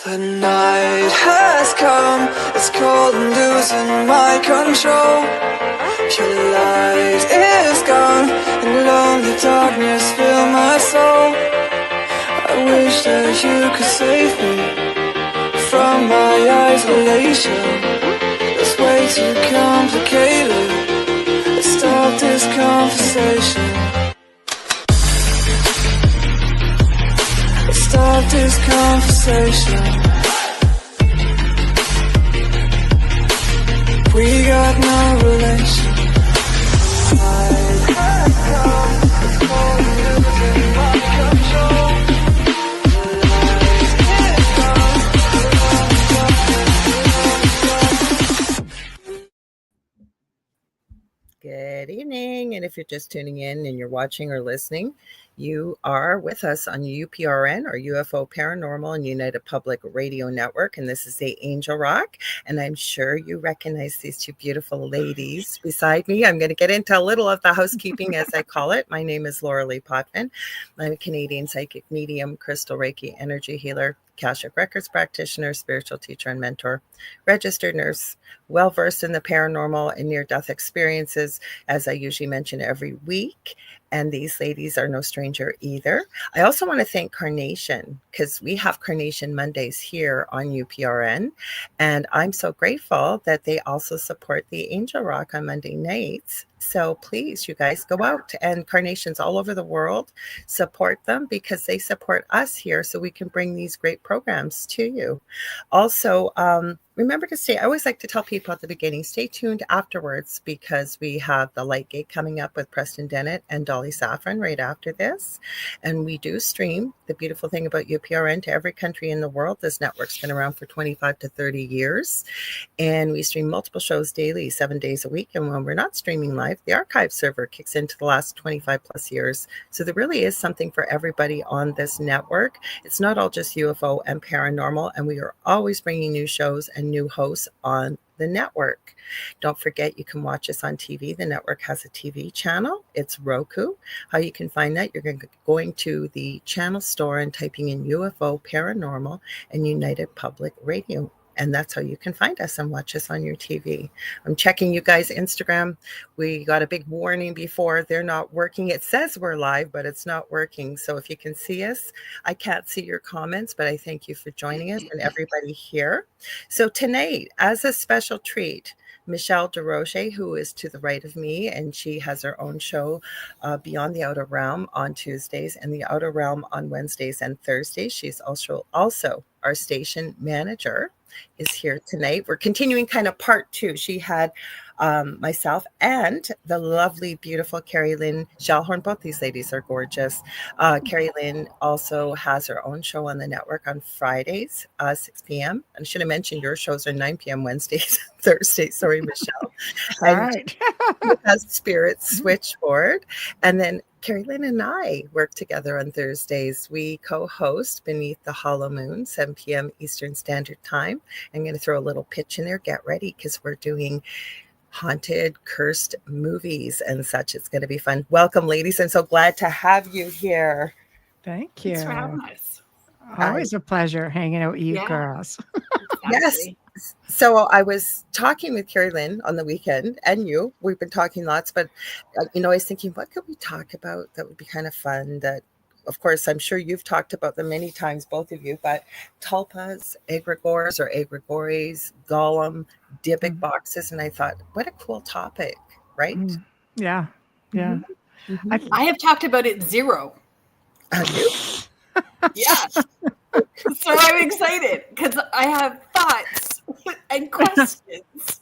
The night has come, it's cold and losing my control. Your light is gone, and lonely darkness fill my soul. I wish that you could save me from my isolation. It's way too complicated. Let's stop this conversation. Let's stop this conversation. We got no relation. Good evening, and if you're just tuning in and you're watching or listening, you are with us on UPRN, or UFO Paranormal and United Public Radio Network, and this is the Angel Rock, and I'm sure you recognize these two beautiful ladies beside me. I'm going to get into a little of the housekeeping, as I call it. My name is Lorilei Potvin. I'm a Canadian psychic medium, crystal Reiki energy healer, Akashic Records practitioner, spiritual teacher and mentor, registered nurse, well-versed in the paranormal and near-death experiences, as I usually mention every week. And these ladies are no stranger either. I also want to thank Carnation, because we have Carnation Mondays here on UPRN. And I'm so grateful that they also support the Angel Rock on Monday nights. So please, you guys, go out, and Carnations all over the world, support them, because they support us here so we can bring these great programs to you. Also, remember to stay. I always like to tell people at the beginning, stay tuned afterwards, because we have the Light Gate coming up with Preston Dennett and Dolly Saffron right after this. And we do stream. The beautiful thing about UPRN to every country in the world. This network's been around for 25 to 30 years. And we stream multiple shows daily, 7 days a week. And when we're not streaming live, the archive server kicks into the last 25 plus years. So there really is something for everybody on this network. It's not all just UFO and paranormal. And we are always bringing new shows and new hosts on the network. Don't forget, you can watch us on TV. The network has a TV channel. It's Roku. How you can find that, you're going to the channel store and typing in UFO Paranormal and United Public Radio. And that's how you can find us and watch us on your TV. I'm checking you guys' Instagram. We got a big warning before. They're not working. It says we're live, but it's not working. So if you can see us, I can't see your comments, but I thank you for joining us and everybody here. So tonight, as a special treat, Michelle Desrochers, who is to the right of me, and she has her own show, Beyond the Outer Realm, on Tuesdays, and the Outer Realm on Wednesdays and Thursdays. She's also our station manager, is here tonight. We're continuing kind of part two. She had myself and the lovely, beautiful Kerrilynn Shellhorn. Both these ladies are gorgeous. Kerrilynn also has her own show on the network on Fridays, 6 p.m. And I should have mentioned your shows are 9 p.m. Wednesdays, Thursdays. Sorry, Michelle. All right. She has Spirit Switchboard. And then Kerrilynn and I work together on Thursdays. We co-host Beneath the Hollow Moon, 7 p.m. Eastern Standard Time. I'm going to throw a little pitch in there. Get ready, because we're doing haunted, cursed movies and such. It's going to be fun. Welcome, ladies. I'm so glad to have you here. Thank you. Thanks for having us. Always a pleasure hanging out with you girls. Yes. So I was talking with Kerrilynn on the weekend, and you. We've been talking lots, but I was thinking, what could we talk about that would be kind of fun? That, of course, I'm sure you've talked about them many times, both of you. But Tulpas, Egregores or Egregores, Golum, Dybbuk boxes, and I thought, what a cool topic, right? Yeah, yeah. Mm-hmm. I have talked about it zero. Have you? Yeah. So I'm excited because I have thoughts and questions.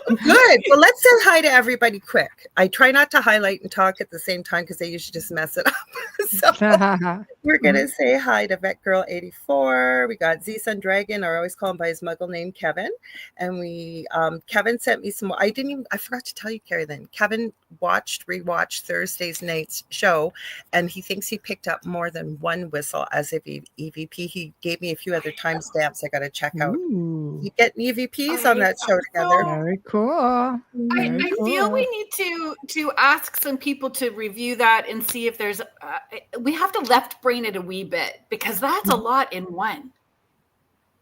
Good. Well, let's say hi to everybody quick. I try not to highlight and talk at the same time because they usually just mess it up. So we're going to say hi to Vet Girl 84. We got Z-Sun Dragon, or I always call him by his muggle name, Kevin. And we, Kevin sent me some, I forgot to tell you, Kerrilynn, Kevin rewatched Thursday's night's show, and he thinks he picked up more than one whistle as if EVP. He gave me a few other timestamps I got to check out. You get EVPs on that show together. Very cool. I feel we need to ask some people to review that and see if there's we have to left brain it a wee bit, because that's a lot in one.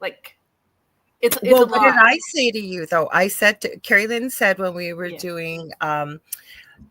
Like it's Well, a what lot. did I say to you though? I said Kerrilynn said when we were doing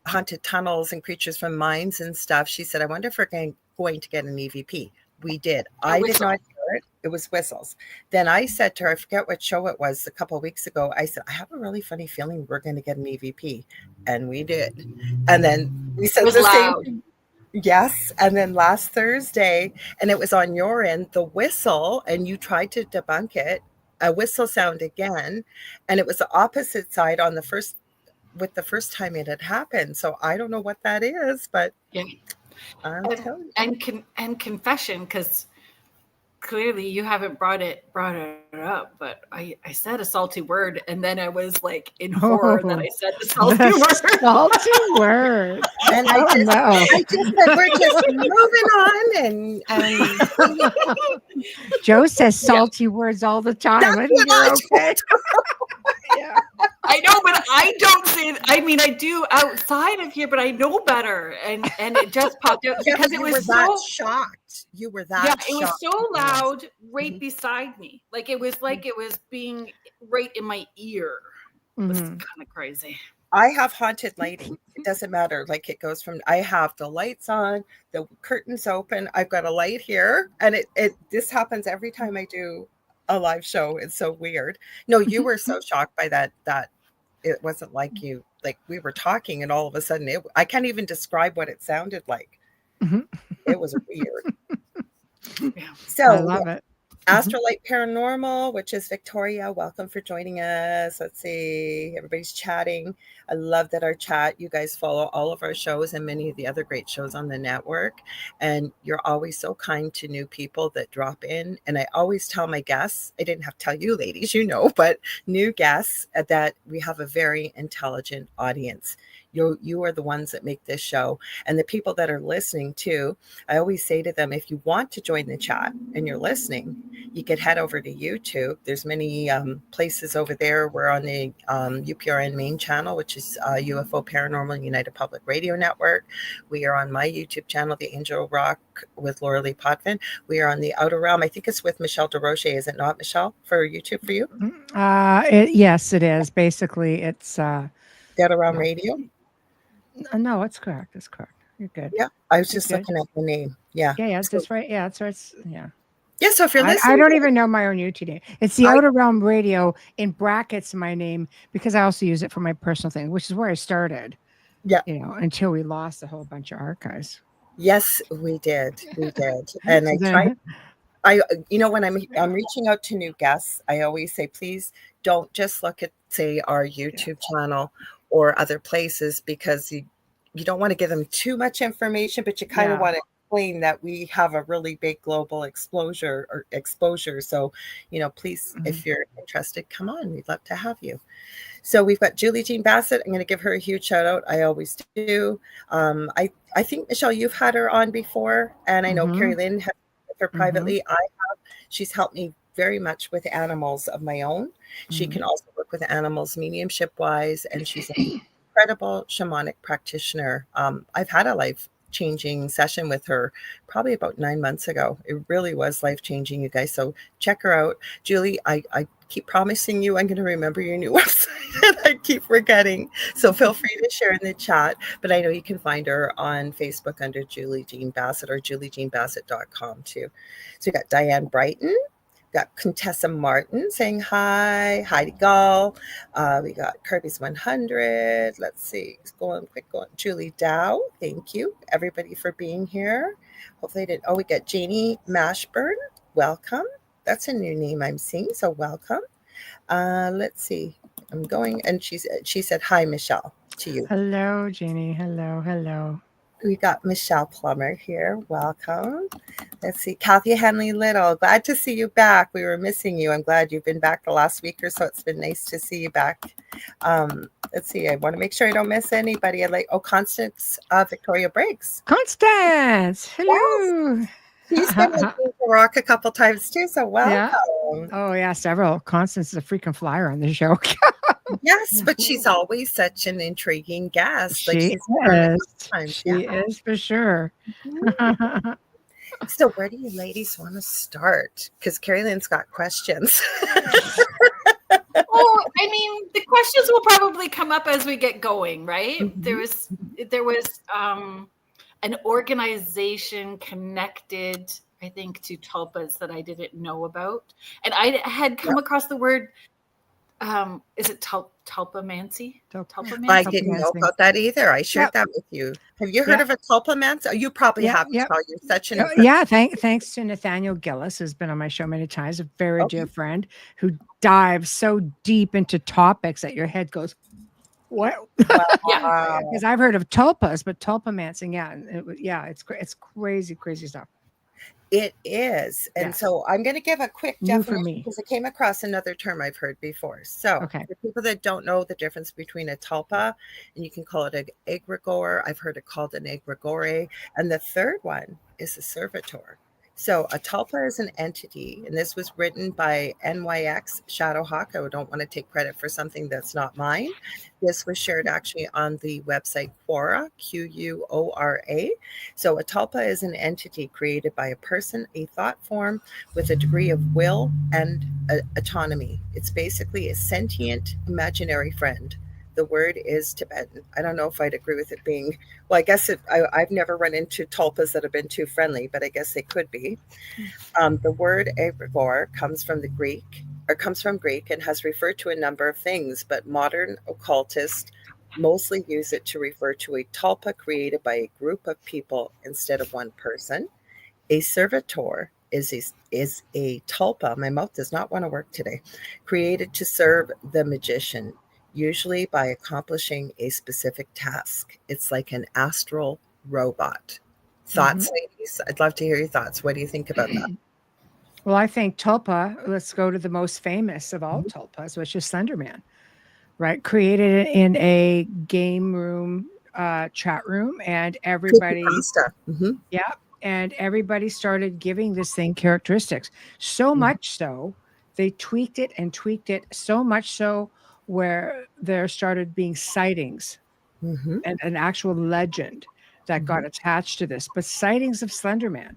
haunted tunnels and creatures from mines and stuff, she said, I wonder if we're going to get an EVP. We did. I did not hear it. It was whistles. Then I said to her, I forget what show it was a couple of weeks ago. I said, I have a really funny feeling we're going to get an EVP. And we did. And then we said the loud. same. Yes. And then last Thursday, and it was on your end, the whistle, and you tried to debunk it, a whistle sound again. And it was the opposite side on the first time it had happened. So I don't know what that is, but yeah. And confession, because clearly you haven't brought it up, but I said a salty word, and then I was like in horror that I said the salty word. Salty word. And I just said we're just moving on, and Joe says salty words all the time. That's what okay. Yeah. I know, but I don't say it. I mean, I do outside of here, but I know better. And it just popped out because it was so shocked. You were that shocked. It was so loud right mm-hmm. beside me. Like it was being right in my ear. It was kind of crazy. I have haunted lighting. It doesn't matter. Like it goes from, I have the lights on, the curtains open. I've got a light here. And this happens every time I do a live show. It's so weird. No, you were so shocked by that it wasn't like you, like we were talking and all of a sudden I can't even describe what it sounded like. It was weird. So I love it. Astrolight Paranormal, which is Victoria. Welcome for joining us. Let's see. Everybody's chatting. I love that our chat. You guys follow all of our shows and many of the other great shows on the network. And you're always so kind to new people that drop in. And I always tell my guests, I didn't have to tell you ladies, but new guests that we have a very intelligent audience. You are the ones that make this show. And the people that are listening too, I always say to them, if you want to join the chat and you're listening, you could head over to YouTube. There's many places over there. We're on the UPRN main channel, which is UFO Paranormal United Public Radio Network. We are on my YouTube channel, The Angel Rock with Lorilei Potvin. We are on The Outer Realm. I think it's with Michelle Desrochers. Is it not, Michelle, for YouTube for you? Yes, it is. Basically, it's The Outer Realm Radio. No, it's correct. It's correct. You're good. Yeah, I was just looking at the name. Yeah. Yeah, that's right. Yeah, that's right. Yeah. Yeah, so if you're listening, I don't even know my own YouTube name. It's the Outer Realm Radio in brackets, my name, because I also use it for my personal thing, which is where I started. Yeah. Until we lost a whole bunch of archives. Yes, we did. We did. And when I'm reaching out to new guests, I always say, please don't just look at, say, our YouTube channel or other places, because you don't want to give them too much information, but you kind of want to explain that we have a really big global exposure. So, please, if you're interested, come on. We'd love to have you. So we've got Julie Jean Bassett. I'm going to give her a huge shout out. I always do. I think, Michelle, you've had her on before, and I know Kerrilynn has with her privately. I have. She's helped me very much with animals of my own. She can also work with animals mediumship wise, and she's an incredible shamanic practitioner. I've had a life-changing session with her probably about 9 months ago. It really was life-changing, you guys. So check her out. Julie, I keep promising you I'm going to remember your new website, and I keep forgetting. So feel free to share in the chat. But I know you can find her on Facebook under Julie Jean Bassett or juliejeanbassett.com too. So we got Diane Brighton. Got Contessa Martin saying hi. Heidi Gall. We got Kirby's 100. Let's see. Going. Julie Dow. Thank you, everybody, for being here. Hopefully, we got Janie Mashburn. Welcome. That's a new name I'm seeing. So welcome. Let's see. I'm going, and she said hi, Michelle, to you. Hello, Janie. Hello. We got Michelle Plummer here. Welcome. Let's see. Kathy Henley Little. Glad to see you back. We were missing you. I'm glad you've been back the last week or so. It's been nice to see you back. Let's see. I want to make sure I don't miss anybody. Constance Victoria Briggs. Constance. Hello. Yes. She's been with the Rock a couple times too. So welcome. Yeah. Oh, yeah. Several. Constance is a freaking flyer on the show. Yes, but she's always such an intriguing guest. She is for sure. So where do you ladies want to start? Because Kerrilynn's got questions. Oh, I mean, the questions will probably come up as we get going, right? Mm-hmm. There was an organization connected, I think, to Tulpas that I didn't know about, and I had come across the word. Is it tulpamancy? I didn't know about that either. I shared that with you. Have you heard of a tulpamancer? You probably have. You're such an thanks to Nathaniel Gillis, who's been on my show many times, a very dear friend who dives so deep into topics that your head goes, what? Wow. Because I've heard of tulpas, but tulpamancing, it's crazy stuff. It is. And so I'm going to give a quick definition because I came across another term I've heard before. So for people that don't know the difference between a tulpa, and you can call it an egregore, I've heard it called an egregore. And the third one is a servitor. So a tulpa is an entity, and this was written by NYX Shadowhawk. I don't want to take credit for something that's not mine. This was shared actually on the website Quora, Quora. So a tulpa is an entity created by a person, a thought form with a degree of will and autonomy. It's basically a sentient imaginary friend. The word is Tibetan. I don't know if I'd agree with it being, well, I guess I've never run into tulpas that have been too friendly, but I guess they could be. The word egregore comes from Greek and has referred to a number of things, but modern occultists mostly use it to refer to a tulpa created by a group of people instead of one person. A servitor is a tulpa, my mouth does not want to work today, created to serve the magician, usually by accomplishing a specific task. It's like an astral robot. Thoughts, ladies? I'd love to hear your thoughts. What do you think about that? Well, I think tulpa, let's go to the most famous of all tulpas, which is Slenderman, right? Created in a game room, chat room, and everybody, and everybody started giving this thing characteristics. So much so, they tweaked it so much so where there started being sightings and an actual legend that got attached to this, but sightings of Slenderman.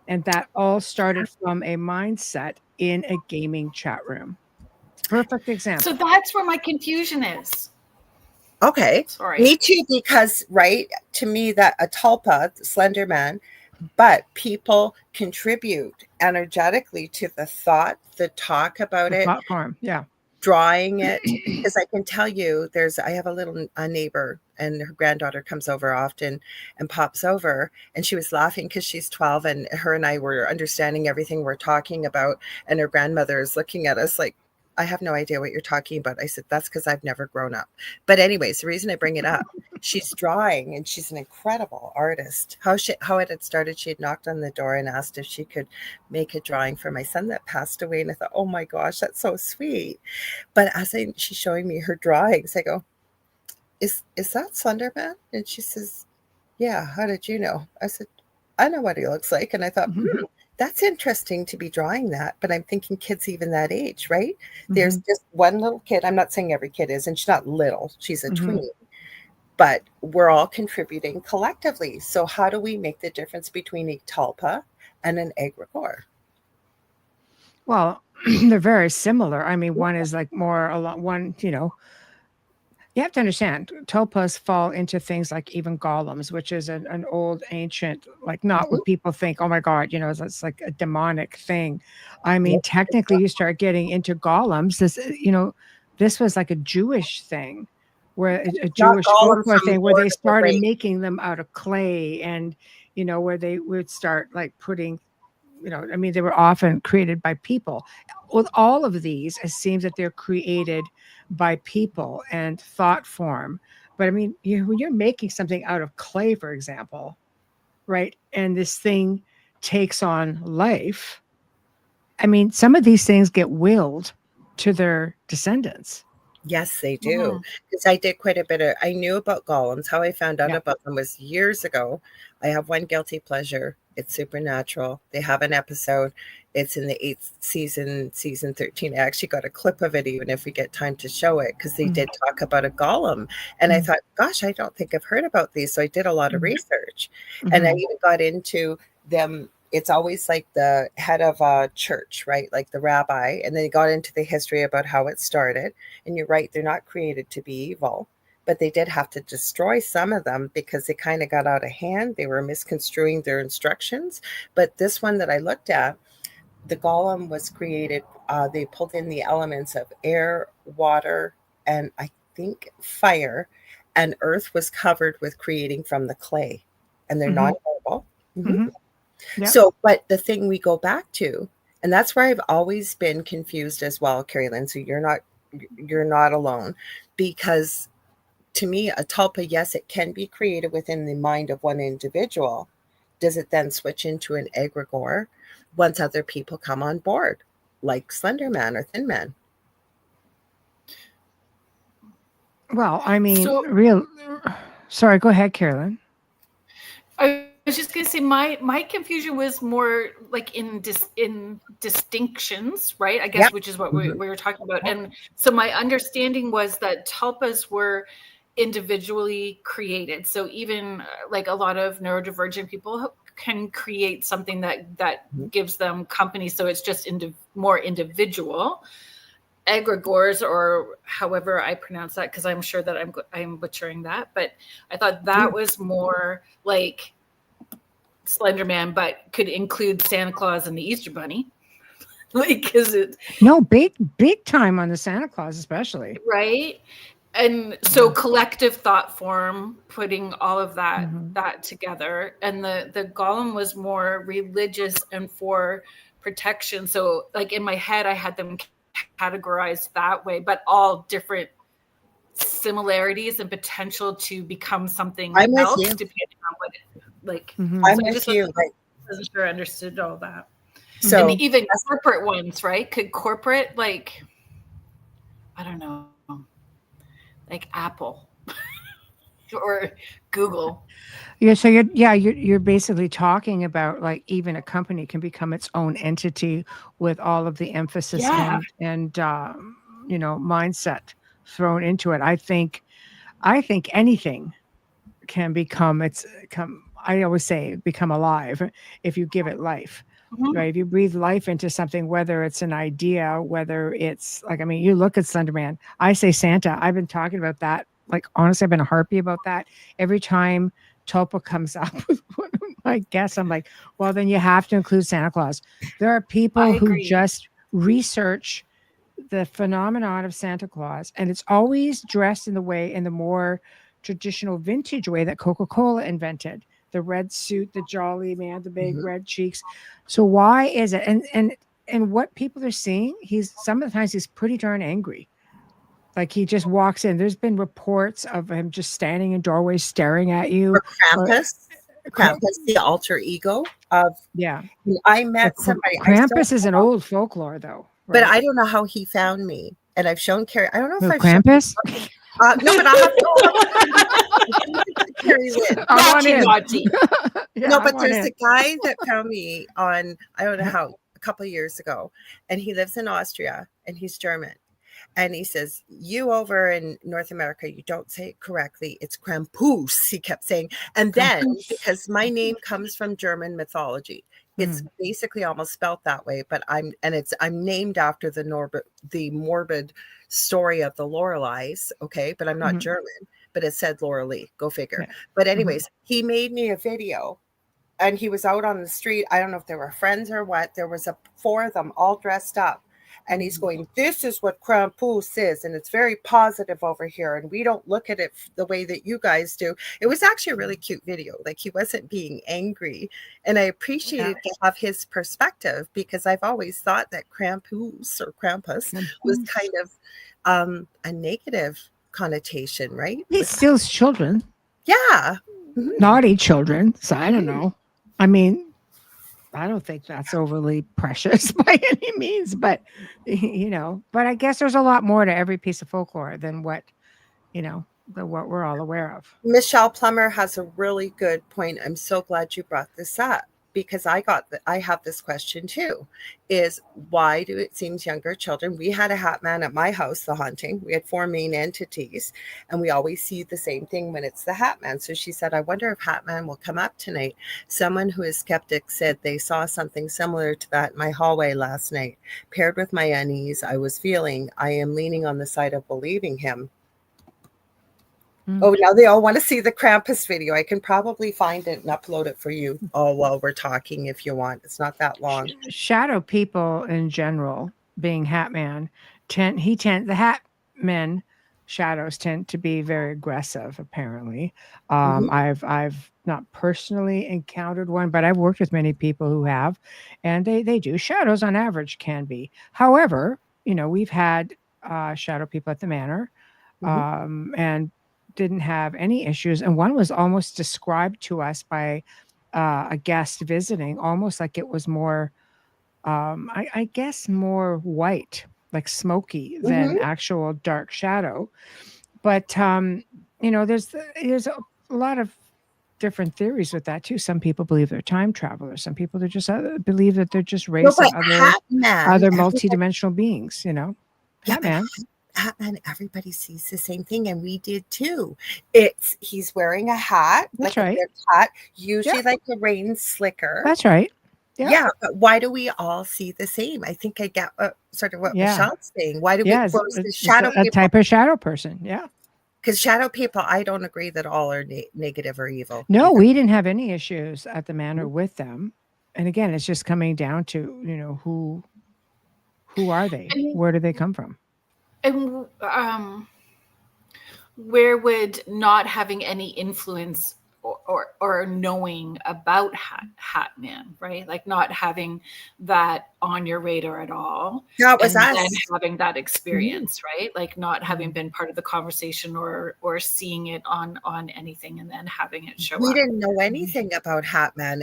And that all started from a mindset in a gaming chat room. Perfect example. So that's where my confusion is. Okay. Sorry. Me too, because, to me, that a tulpa, Slenderman, but people contribute energetically to the thought, the talk about it. Platform, drawing it, because I can tell you I have a neighbor, and her granddaughter comes over often and pops over, and she was laughing because she's 12, and her and I were understanding everything we're talking about, and her grandmother is looking at us like, I have no idea what you're talking about. I said, that's because I've never grown up. But anyways, the reason I bring it up, she's drawing, and she's an incredible artist. How it had started, she had knocked on the door and asked if she could make a drawing for my son that passed away. And I thought, oh my gosh, that's so sweet. But as she's showing me her drawings, I go, is that Slenderman? And she says, yeah, how did you know? I said, I know what he looks like. And I thought, that's interesting to be drawing that, but I'm thinking kids even that age, right? There's just one little kid. I'm not saying every kid is, and she's not little, she's a tween, but we're all contributing collectively. So how do we make the difference between a tulpa and an egregore? Well, they're very similar. I mean, one is like more along one, you have to understand, tulpas fall into things like even golems, which is an old ancient, like not what people think, oh my God, it's like a demonic thing. I mean, technically you start getting into golems, this was like a Jewish thing, where a Jewish folklore thing where they started making them out of clay, and, where they would start like putting, they were often created by people. With all of these, it seems that they're created by people and thought form. But I mean, when you're making something out of clay, for example, right, and this thing takes on life, I mean, some of these things get willed to their descendants. Yes, they do. Because I did quite a bit I knew about golems. How I found out about them was years ago. I have one guilty pleasure. It's supernatural. They have an episode. It's in the 8th season, season 13. I actually got a clip of it, even if we get time to show it, because they did talk about a golem. And I thought, gosh, I don't think I've heard about these. So I did a lot of research. And I even got into them it's always like the head of a church, right? Like the rabbi. And they got into the history about how it started. And you're right, they're not created to be evil, but they did have to destroy some of them because they kind of got out of hand. They were misconstruing their instructions. But this one that I looked at, the golem was created, they pulled in the elements of air, water, and I think fire, and earth was covered with creating from the clay, and they're non-verbal. Yep. So, but the thing we go back to, and that's where I've always been confused as well, Kerrilynn. So you're not alone, because to me, a tulpa, yes, it can be created within the mind of one individual. Does it then switch into an egregore once other people come on board, like Slender Man or Thin Man? Well, I mean, So- sorry, go ahead, Kerrilynn. I was just gonna say my confusion was more like in distinctions, right? I guess, Yep. which is what we were talking about. And so my understanding was that tulpas were individually created. So even like a lot of neurodivergent people can create something that gives them company. So it's just more individual. Egregores, or however I pronounce that, because I'm sure that I'm butchering that, but I thought that was more like Slender Man, but could include Santa Claus and the Easter Bunny, like, because it big time on the Santa Claus, especially, right. And so collective thought form, putting all of that together, and the golem was more religious and for protection. So like in my head, I had them categorized that way, but all different similarities and potential to become something else, depending on what it like. I'm with you. I wasn't sure I understood all that. So and even corporate ones, right? Could corporate, like, I don't know, like Apple or Google. Yeah, so you're basically talking about like even a company can become its own entity with all of the emphasis and mindset thrown into it. I think anything can become I always say become alive if you give it life. Right? If you breathe life into something, whether it's an idea, whether it's like, I mean, you look at Slenderman. I say Santa. I've been talking about that. Like, honestly, I've been a harpy about that. Every time Tulpa comes up with one of my guests, I'm like, well, then you have to include Santa Claus. There are people who just research the phenomenon of Santa Claus, and it's always dressed in the more traditional vintage way that Coca-Cola invented. The red suit, the jolly man, the big red cheeks. So why is it? And what people are seeing, sometimes he's pretty darn angry. Like he just walks in. There's been reports of him just standing in doorways staring at you. Or Krampus, the alter ego of. Yeah. I met somebody. Krampus is an old folklore, though. Right? But I don't know how he found me. And I've shown Carrie. I don't know if I've Krampus. No, but I'll have to Kerrilynn. Naughty. No, but there's a guy that found me on, I don't know how, a couple of years ago, and he lives in Austria, and he's German. And he says, you over in North America, you don't say it correctly. It's Krampus, he kept saying. And then, because my name comes from German mythology, it's basically almost spelt that way, but I'm named after the morbid story of the Lorelei's, okay? But I'm not German, but it said Lorilei, go figure. Yeah. But anyways, he made me a video, and he was out on the street. I don't know if they were friends or what. There was 4 of them all dressed up. And he's going, this is what Krampus is, and it's very positive over here, and we don't look at it the way that you guys do. It was actually a really cute video. Like, he wasn't being angry, and I appreciated to have his perspective, because I've always thought that Krampus was kind of a negative connotation, right? He steals children. Yeah. Naughty children. So I don't know. I mean, I don't think that's overly precious by any means, but but I guess there's a lot more to every piece of folklore than what what we're all aware of. Michelle Plummer has a really good point. I'm so glad you brought this up, because I have this question too, is why do it seems younger children? We had a hat man at my house, the haunting. We had 4 main entities, and we always see the same thing when it's the hat man. So she said, I wonder if hat man will come up tonight. Someone who is skeptic said they saw something similar to that in my hallway last night. Paired with my unease I was feeling, I am leaning on the side of believing him. Oh, now they all want to see the Krampus video. I can probably find it and upload it for you all while we're talking if you want. It's not that long. Shadow people in general, being hat man, the hat men shadows tend to be very aggressive, apparently. I've not personally encountered one, but I've worked with many people who have, and they do. Shadows on average can be. However, we've had shadow people at the manor, and didn't have any issues. And one was almost described to us by a guest visiting, almost like it was more, I guess, more white, like smoky than actual dark shadow. But, there's a lot of different theories with that too. Some people believe they're time travelers. Some people believe that they're just race of other multidimensional beings, Hat man. And everybody sees the same thing, and we did too. He's wearing a hat, That's like right. a big hat, usually like a rain slicker. That's right. Yeah, but why do we all see the same? I think I get sort of what Michelle's saying. Why do we versus shadow people? A type of shadow person, yeah. Because shadow people, I don't agree that all are negative or evil. No, we didn't have any issues at the manor with them. And again, it's just coming down to, who are they? Where do they come from? And where would not having any influence or knowing about hat man, right? Like not having that on your radar at all. That was us. And having that experience, right? Like not having been part of the conversation or seeing it on anything and then having it show up. We didn't know anything about hat man.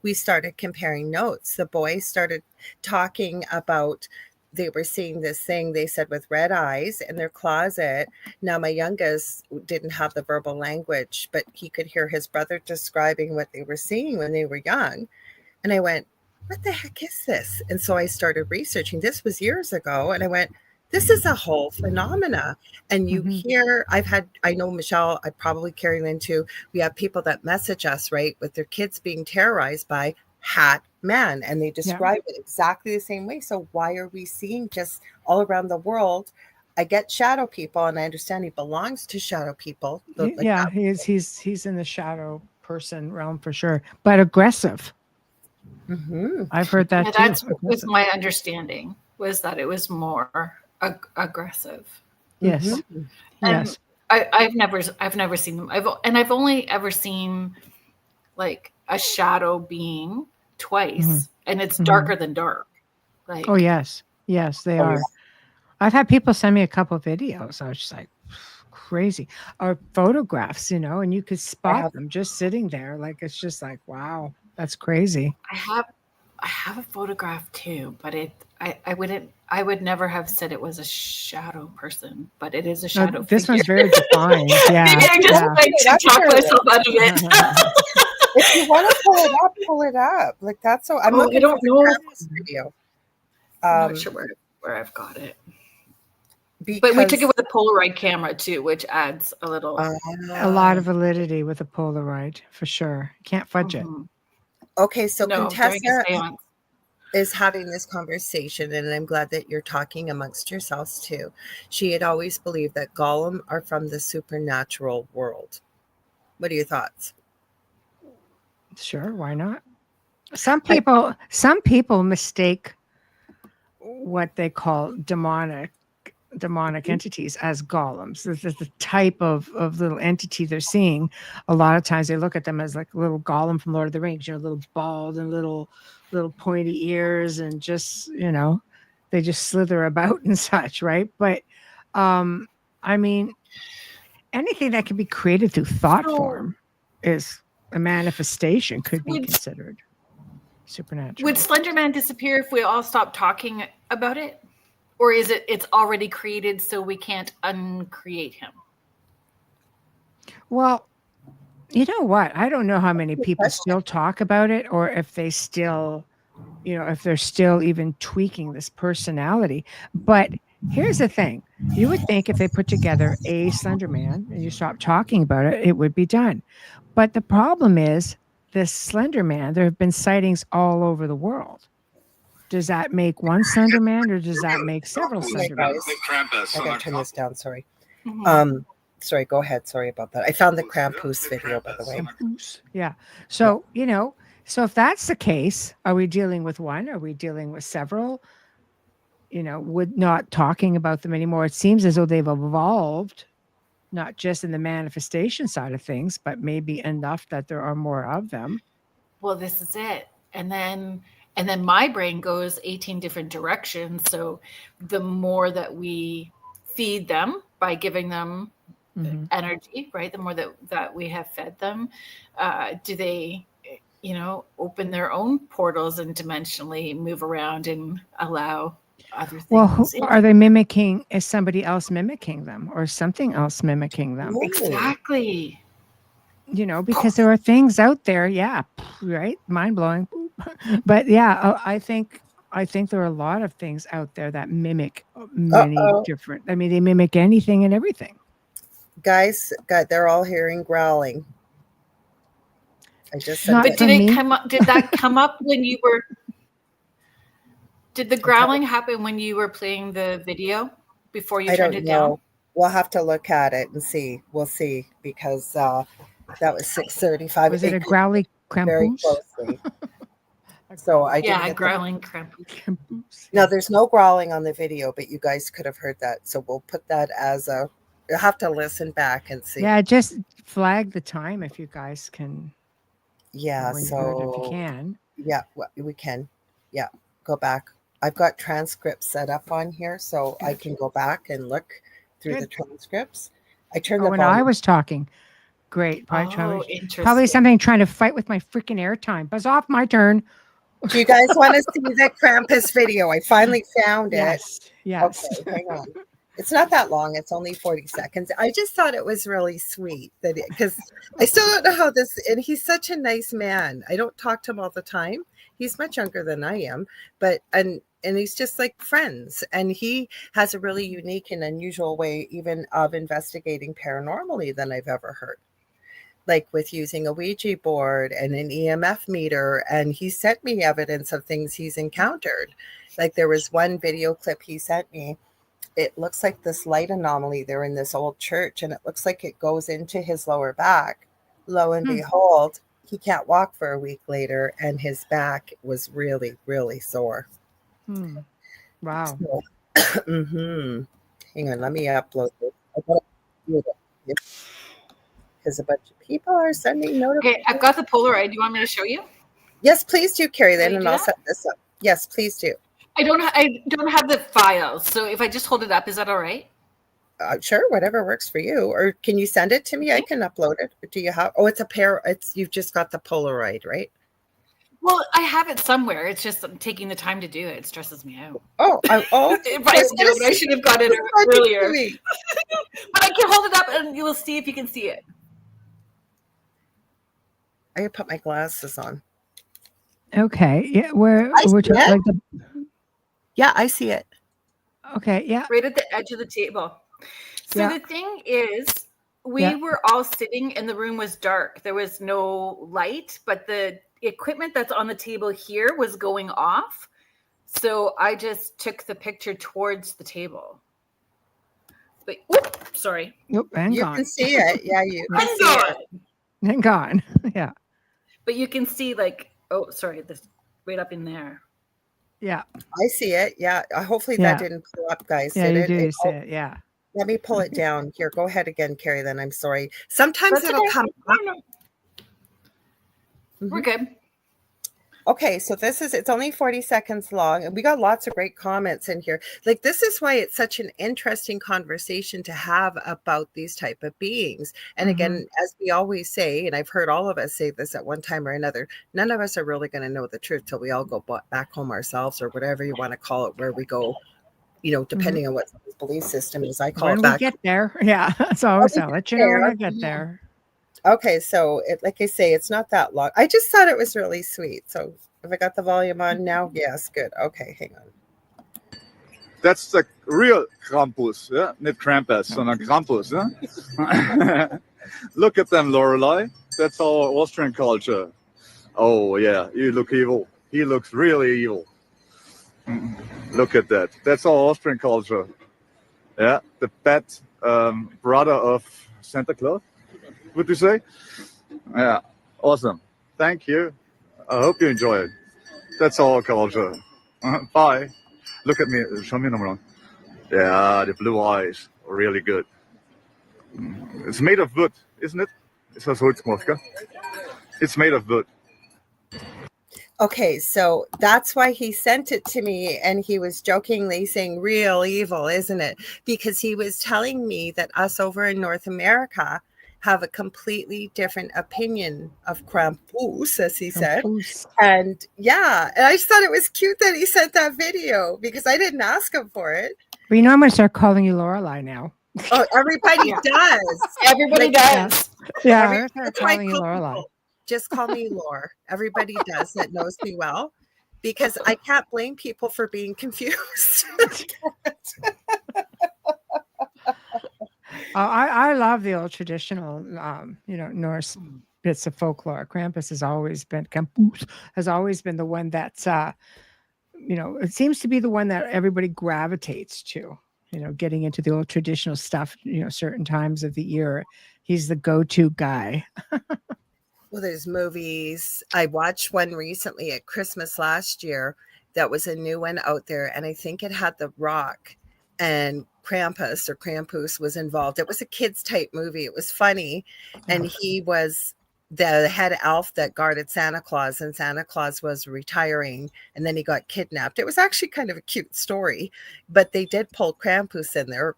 We started comparing notes. The boys started talking about, they were seeing this thing, they said, with red eyes in their closet. Now, my youngest didn't have the verbal language, but he could hear his brother describing what they were seeing when they were young. And I went, what the heck is this? And so I started researching. This was years ago. And I went, this is a whole phenomena. And you hear, I know Michelle, I probably Kerrilynn too. We have people that message us, right, with their kids being terrorized by hat man, and they describe it exactly the same way. So why are we seeing just all around the world? I get shadow people, and I understand he belongs to shadow people. He's in the shadow person realm for sure, but aggressive. I've heard that too. That's was my understanding, was that it was more aggressive. Yes. Yes. I've never seen them. I've only ever seen like a shadow being twice, and it's darker than dark. Like, oh yes, they are. I've had people send me a couple of videos. I was just like, crazy, or photographs, and you could spot them just sitting there. Like it's just like, wow, that's crazy. I have a photograph too, but I would never have said it was a shadow person, but it is a shadow. This figure. one's very defined. Yeah, maybe I just talk myself out of it. If you want to pull it up. Like that's so. I'm looking for the video. I'm not sure where I've got it. But we took it with a Polaroid camera too, which adds a little, a lot of validity with a Polaroid for sure. Can't fudge it. Okay, so Contessa is having this conversation, and I'm glad that you're talking amongst yourselves too. She had always believed that Golum are from the supernatural world. What are your thoughts? Sure, why not? Some people mistake what they call demonic entities as golems. This is the type of little entity they're seeing. A lot of times they look at them as like a little golem from Lord of the Rings, little bald and little pointy ears, and just, they just slither about and such, right? But I mean, anything that can be created through thought form is a manifestation, could be considered supernatural. Would Slenderman disappear if we all stopped talking about it? Or is it's already created so we can't uncreate him? Well, You know what? I don't know how many people still talk about it, or if they still, if they're still even tweaking this personality. But here's the thing. You would think if they put together a Slender Man and you stop talking about it, it would be done. But the problem is this Slender Man, there have been sightings all over the world. Does that make one Slender Man, or does that make several Slender Men? I gotta turn this down, sorry. Mhm. Sorry, go ahead. Sorry about that. I found the Krampus video, by the way. Yeah. So, so if that's the case, are we dealing with one? Are we dealing with several? Would not talking about them anymore. It seems as though they've evolved, not just in the manifestation side of things, but maybe enough that there are more of them. Well, this is it. And then my brain goes 18 different directions. So the more that we feed them by giving them energy, right? The more that we have fed them, do they, open their own portals and dimensionally move around and allow other things? Well, are they mimicking? Is somebody else mimicking them, or something else mimicking them? Exactly. Because there are things out there. Yeah. Right. Mind blowing. But yeah, I think there are a lot of things out there that mimic many different. I mean, they mimic anything and everything. Guys, they're all hearing growling. I just said. But did it come up? Did that come up when you were? Did the growling happen when you were playing the video before you turned it down? We'll have to look at it and see. We'll see, because that was 6:35. Was it a growly Krampus? Very closely. So I didn't growling Krampus. No, there's no growling on the video, but you guys could have heard that. So we'll put that as a. You'll have to listen back and see. Yeah, just flag the time if you guys can. Yeah, if you can. Yeah, we can. Yeah, go back. I've got transcripts set up on here, so I can go back and look through the transcripts. I turned the when I was talking. Great. Probably something trying to fight with my freaking airtime. Buzz off, my turn. Do you guys want to see the Krampus video? I finally found it. Yes. Okay, hang on. It's not that long. It's only 40 seconds. I just thought it was really sweet because I still don't know how this, and he's such a nice man. I don't talk to him all the time. He's much younger than I am, but, and he's just like friends. And he has a really unique and unusual way even of investigating paranormally than I've ever heard. Like with using a Ouija board and an EMF meter. And he sent me evidence of things he's encountered. Like there was one video clip he sent me. It looks like this light anomaly. They're in this old church and it looks like it goes into his lower back. Lo and behold, he can't walk for a week later and his back was really, really sore. Wow. So, Hang on, let me upload this. Because a bunch of people are sending notifications. Okay, I've got the Polaroid. Do you want me to show you? Yes, please do, Kerrilynn, and I'll set this up. Yes, please do. I don't have the files, so if I just hold it up, is that all right? Sure, whatever works for you. Or can you send it to me? I can upload it. Do you have? Oh, it's a pair. You've just got the Polaroid, right? Well, I have it somewhere. It's just I'm taking the time to do it. It stresses me out. If I should have got it earlier. But I can hold it up, and you will see if you can see it. I can put my glasses on. Okay. Yeah, we're talking like the. Yeah, I see it. Okay. Yeah. Right at the edge of the table. So the thing is, we were all sitting and the room was dark. There was no light, but the equipment that's on the table here was going off. So I just took the picture towards the table. But sorry. Nope, you gone. Can see it. Yeah, you can see it. And gone. Yeah. But you can see this right up in there. Yeah. I see it. Yeah. Hopefully that didn't pull up, guys. Yeah, you do see it. Yeah. Let me pull it down. Here, go ahead again, Kerrilynn. I'm sorry. Sometimes it'll come up. We're good. Okay, so it's only 40 seconds long, and we got lots of great comments in here. Like, this is why it's such an interesting conversation to have about these type of beings. And again, as we always say, and I've heard all of us say this at one time or another, none of us are really going to know the truth till we all go back home ourselves, or whatever you want to call it, where we go, depending on what someone's belief system is. I call it back. When we get there. Yeah, that's always I'll let you know when I get there. Okay, so like I say, it's not that long. I just thought it was really sweet. So if I got the volume on now, yes, good. Okay, hang on. That's the real Krampus, yeah? Not Krampus, sondern Krampus, yeah? Look at them, Lorilei. That's our Austrian culture. Oh, yeah, you look evil. He looks really evil. Look at that. That's our Austrian culture. Yeah, the bad brother of Santa Claus, would you say? Yeah, awesome. Thank you. I hope you enjoy it. That's our culture. Bye. Look at me. Show me nochmal. Yeah, the blue eyes. Really good. It's made of wood, isn't it? Ist das Holzmoos, gell? It's made of wood. Okay, so that's why he sent it to me, and he was jokingly saying real evil, isn't it? Because he was telling me that us over in North America have a completely different opinion of Krampus, as he said. And yeah, and I just thought it was cute that he sent that video because I didn't ask him for it. Well, you know, I'm going to start calling you Lorilei now. Oh, everybody does. Everybody does. Yeah, I'm going to start calling you people. Lorilei. Just call me Lore. Everybody does that knows me well, because I can't blame people for being confused. I love the old traditional, Norse bits of folklore. Krampus has always been the one that's, it seems to be the one that everybody gravitates to. Getting into the old traditional stuff. Certain times of the year, he's the go-to guy. Well, there's movies. I watched one recently at Christmas last year. That was a new one out there, and I think it had The Rock, and Krampus was involved. It was a kids type movie. It was funny, and he was the head elf that guarded Santa Claus, and Santa Claus was retiring, and then he got kidnapped. It was actually kind of a cute story, but they did pull Krampus in there,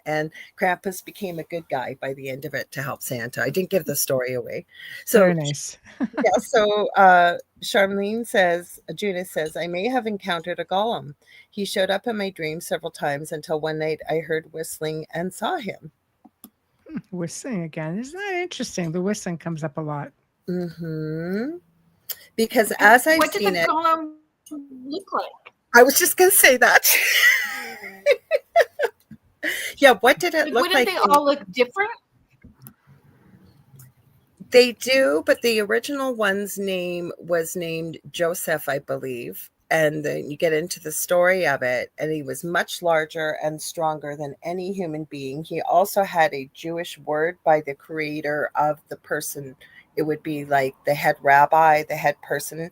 and Krampus became a good guy by the end of it to help Santa. I didn't give the story away. So very nice. Yeah. So Charlene says, Judith says, I may have encountered a golem. He showed up in my dreams several times until one night I heard whistling and saw him. Whistling again. Isn't that interesting? The whistling comes up a lot. Mm-hmm. Because as I've seen it, what did the golem look like? I was just going to say that. Yeah, what did it look like? Wouldn't they all look different? They do, but the original one's name was named Joseph, I believe. And then you get into the story of it, and he was much larger and stronger than any human being. He also had a Jewish word by the creator of the person. It would be like the head rabbi, the head person.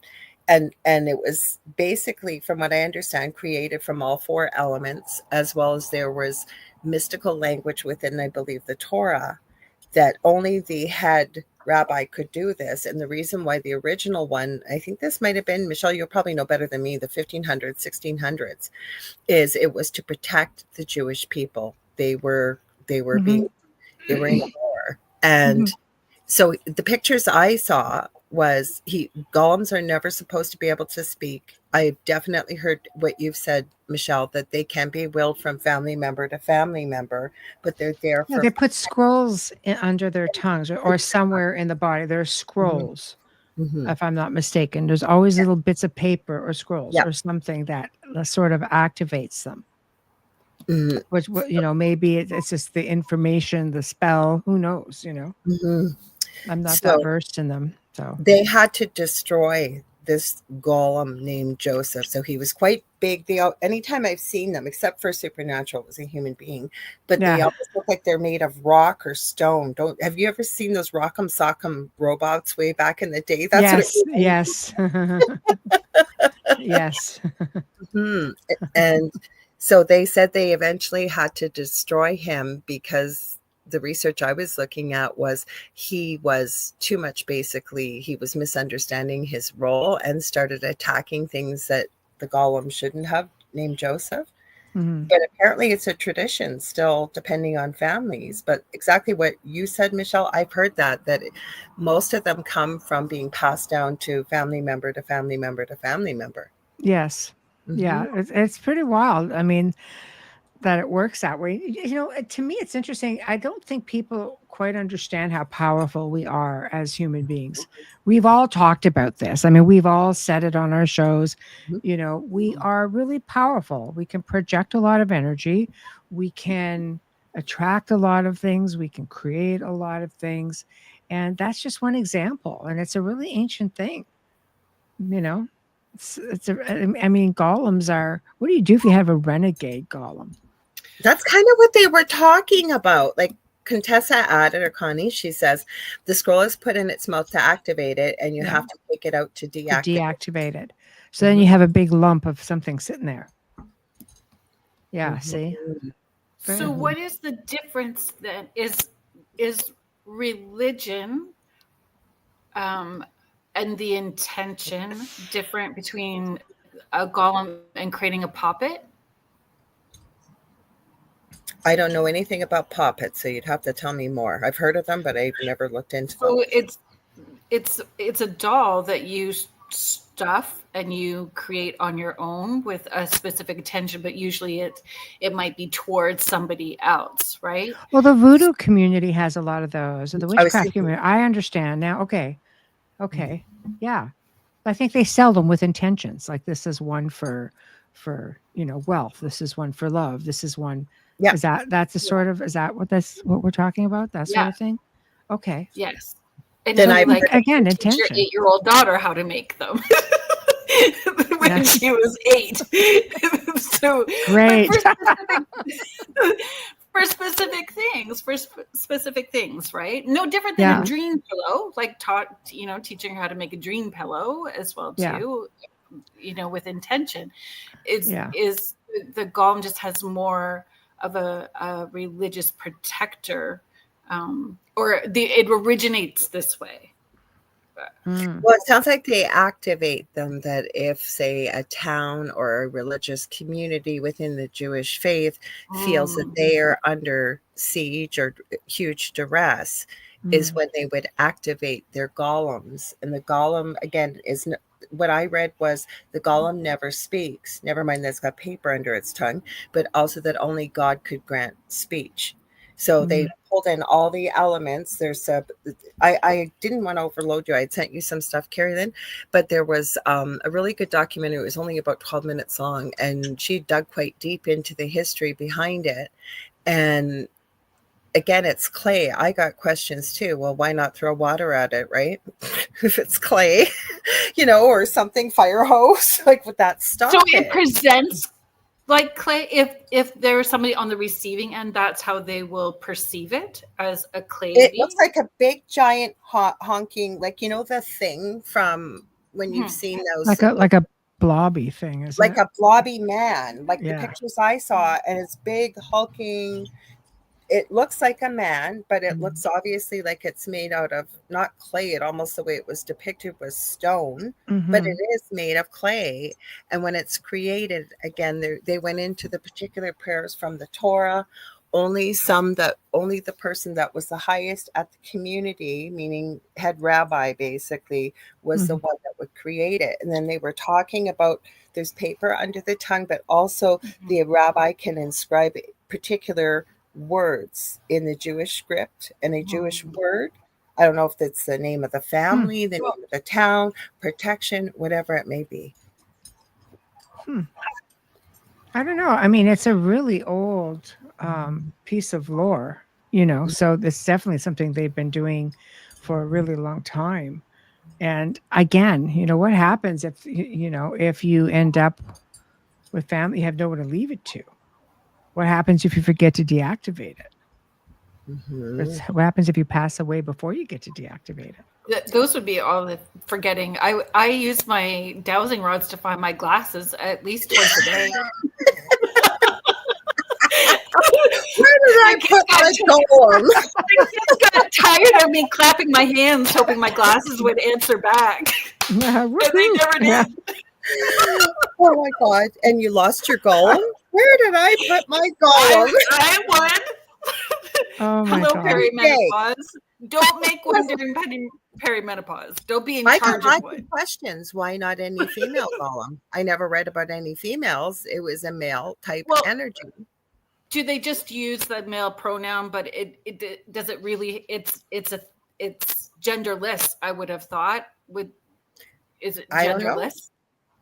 And it was basically, from what I understand, created from all four elements, as well as there was mystical language within, I believe, the Torah, that only the head rabbi could do this. And the reason why the original one, I think this might have been, Michelle, you'll probably know better than me, the 1500s, 1600s, is it was to protect the Jewish people. They were in war. And so the pictures I saw was golems are never supposed to be able to speak. I definitely heard what you've said, Michelle, that they can be willed from family member to family member, but they're there for... They put scrolls under their tongues or somewhere in the body. There are scrolls, if I'm not mistaken. There's always little bits of paper or scrolls or something that sort of activates them. Which, maybe it's just the information, the spell, who knows, I'm not that versed in them. So they had to destroy this golem named Joseph. So he was quite big. Anytime I've seen them, except for Supernatural, it was a human being, but they always look like they're made of rock or stone. Have you ever seen those Rock'em Sock'em robots way back in the day? That's yes. Yes. And so they said they eventually had to destroy him because the research I was looking at was he was too much. Basically, he was misunderstanding his role and started attacking things that the golem shouldn't have, named Joseph. But apparently it's a tradition still, depending on families. But exactly what you said, Michelle, I've heard that most of them come from being passed down to family member to family member to family member. Yes. Yeah, it's pretty wild. I mean, that it works that way. To me, it's interesting. I don't think people quite understand how powerful we are as human beings. We've all talked about this. I mean, we've all said it on our shows. You know, we are really powerful. We can project a lot of energy. We can attract a lot of things. We can create a lot of things. And that's just one example. And it's a really ancient thing. You know, I mean, golems are, what do you do if you have a renegade golem? That's kind of what they were talking about. Like Contessa added, or Connie, she says, the scroll is put in its mouth to activate it, and you have to take it out to deactivate it. So then you have a big lump of something sitting there. Yeah, see? So what is the difference then? Is religion and the intention different between a golem and creating a poppet? I don't know anything about poppets, so you'd have to tell me more. I've heard of them, but I've never looked into them. So it's a doll that you stuff and you create on your own with a specific intention, but usually it might be towards somebody else, right? Well, the voodoo community has a lot of those, or the witchcraft community. I understand now. Okay. Yeah. I think they sell them with intentions. Like this is one for wealth. This is one for love. This is one. Yeah. Is that what we're talking about? That sort of thing? Okay. Yes. And then again, intention. Your 8-year-old daughter how to make them when she was 8. So great. For specific things, right? No different than a dream pillow, like teaching her how to make a dream pillow as well too. With intention, is the golem just has more of a religious protector, it originates this way. Well, it sounds like they activate them, that if, say, a town or a religious community within the Jewish faith feels that they are under siege or huge duress, is when they would activate their golems. And the golem, again, what I read was the golem never speaks. Never mind that it's got paper under its tongue, but also that only God could grant speech. So they pulled in all the elements. There's I didn't want to overload you. I had sent you some stuff, Kerrilynn, but there was a really good documentary. It was only about 12 minutes long, and she dug quite deep into the history behind it. And again, it's clay. I got questions too. Well, why not throw water at it, right? If it's clay, or something, fire hose, like would that stop So it presents like clay. If there's somebody on the receiving end, that's how they will perceive it, as a clay. It looks like a big giant honking, like the thing from when you've seen those, like a blobby thing, isn't like it? a blobby man, like the pictures I saw, and it's big hulking. It looks like a man, but it looks obviously like it's made out of not clay. It almost, the way it was depicted, was stone, but it is made of clay. And when it's created, again, they went into the particular prayers from the Torah. Only the person that was the highest at the community, meaning head rabbi, basically, was the one that would create it. And then they were talking about there's paper under the tongue, but also the rabbi can inscribe particular words in the Jewish script, and a Jewish word, I don't know if that's the name of the family, the name of the town, protection, whatever it may be. I don't know. I mean, it's a really old piece of lore, so it's definitely something they've been doing for a really long time. And again, what happens if you end up with family, you have nowhere to leave it to? What happens if you forget to deactivate it? What happens if you pass away before you get to deactivate it? Those would be all the forgetting. I use my dowsing rods to find my glasses at least twice a day. Where did I put my golem? I just got tired of me clapping my hands, hoping my glasses would answer back. And they never did. Oh my God. And you lost your golem? Where did I put my golem? I would. Oh my Hello, God. perimenopause. Don't make one during perimenopause. Don't be in charge of one. Questions. Why not any female golem? I never read about any females. It was a male type energy. do they just use the male pronoun, but it does it really, it's genderless, I would have thought. Is it I don't know. genderless?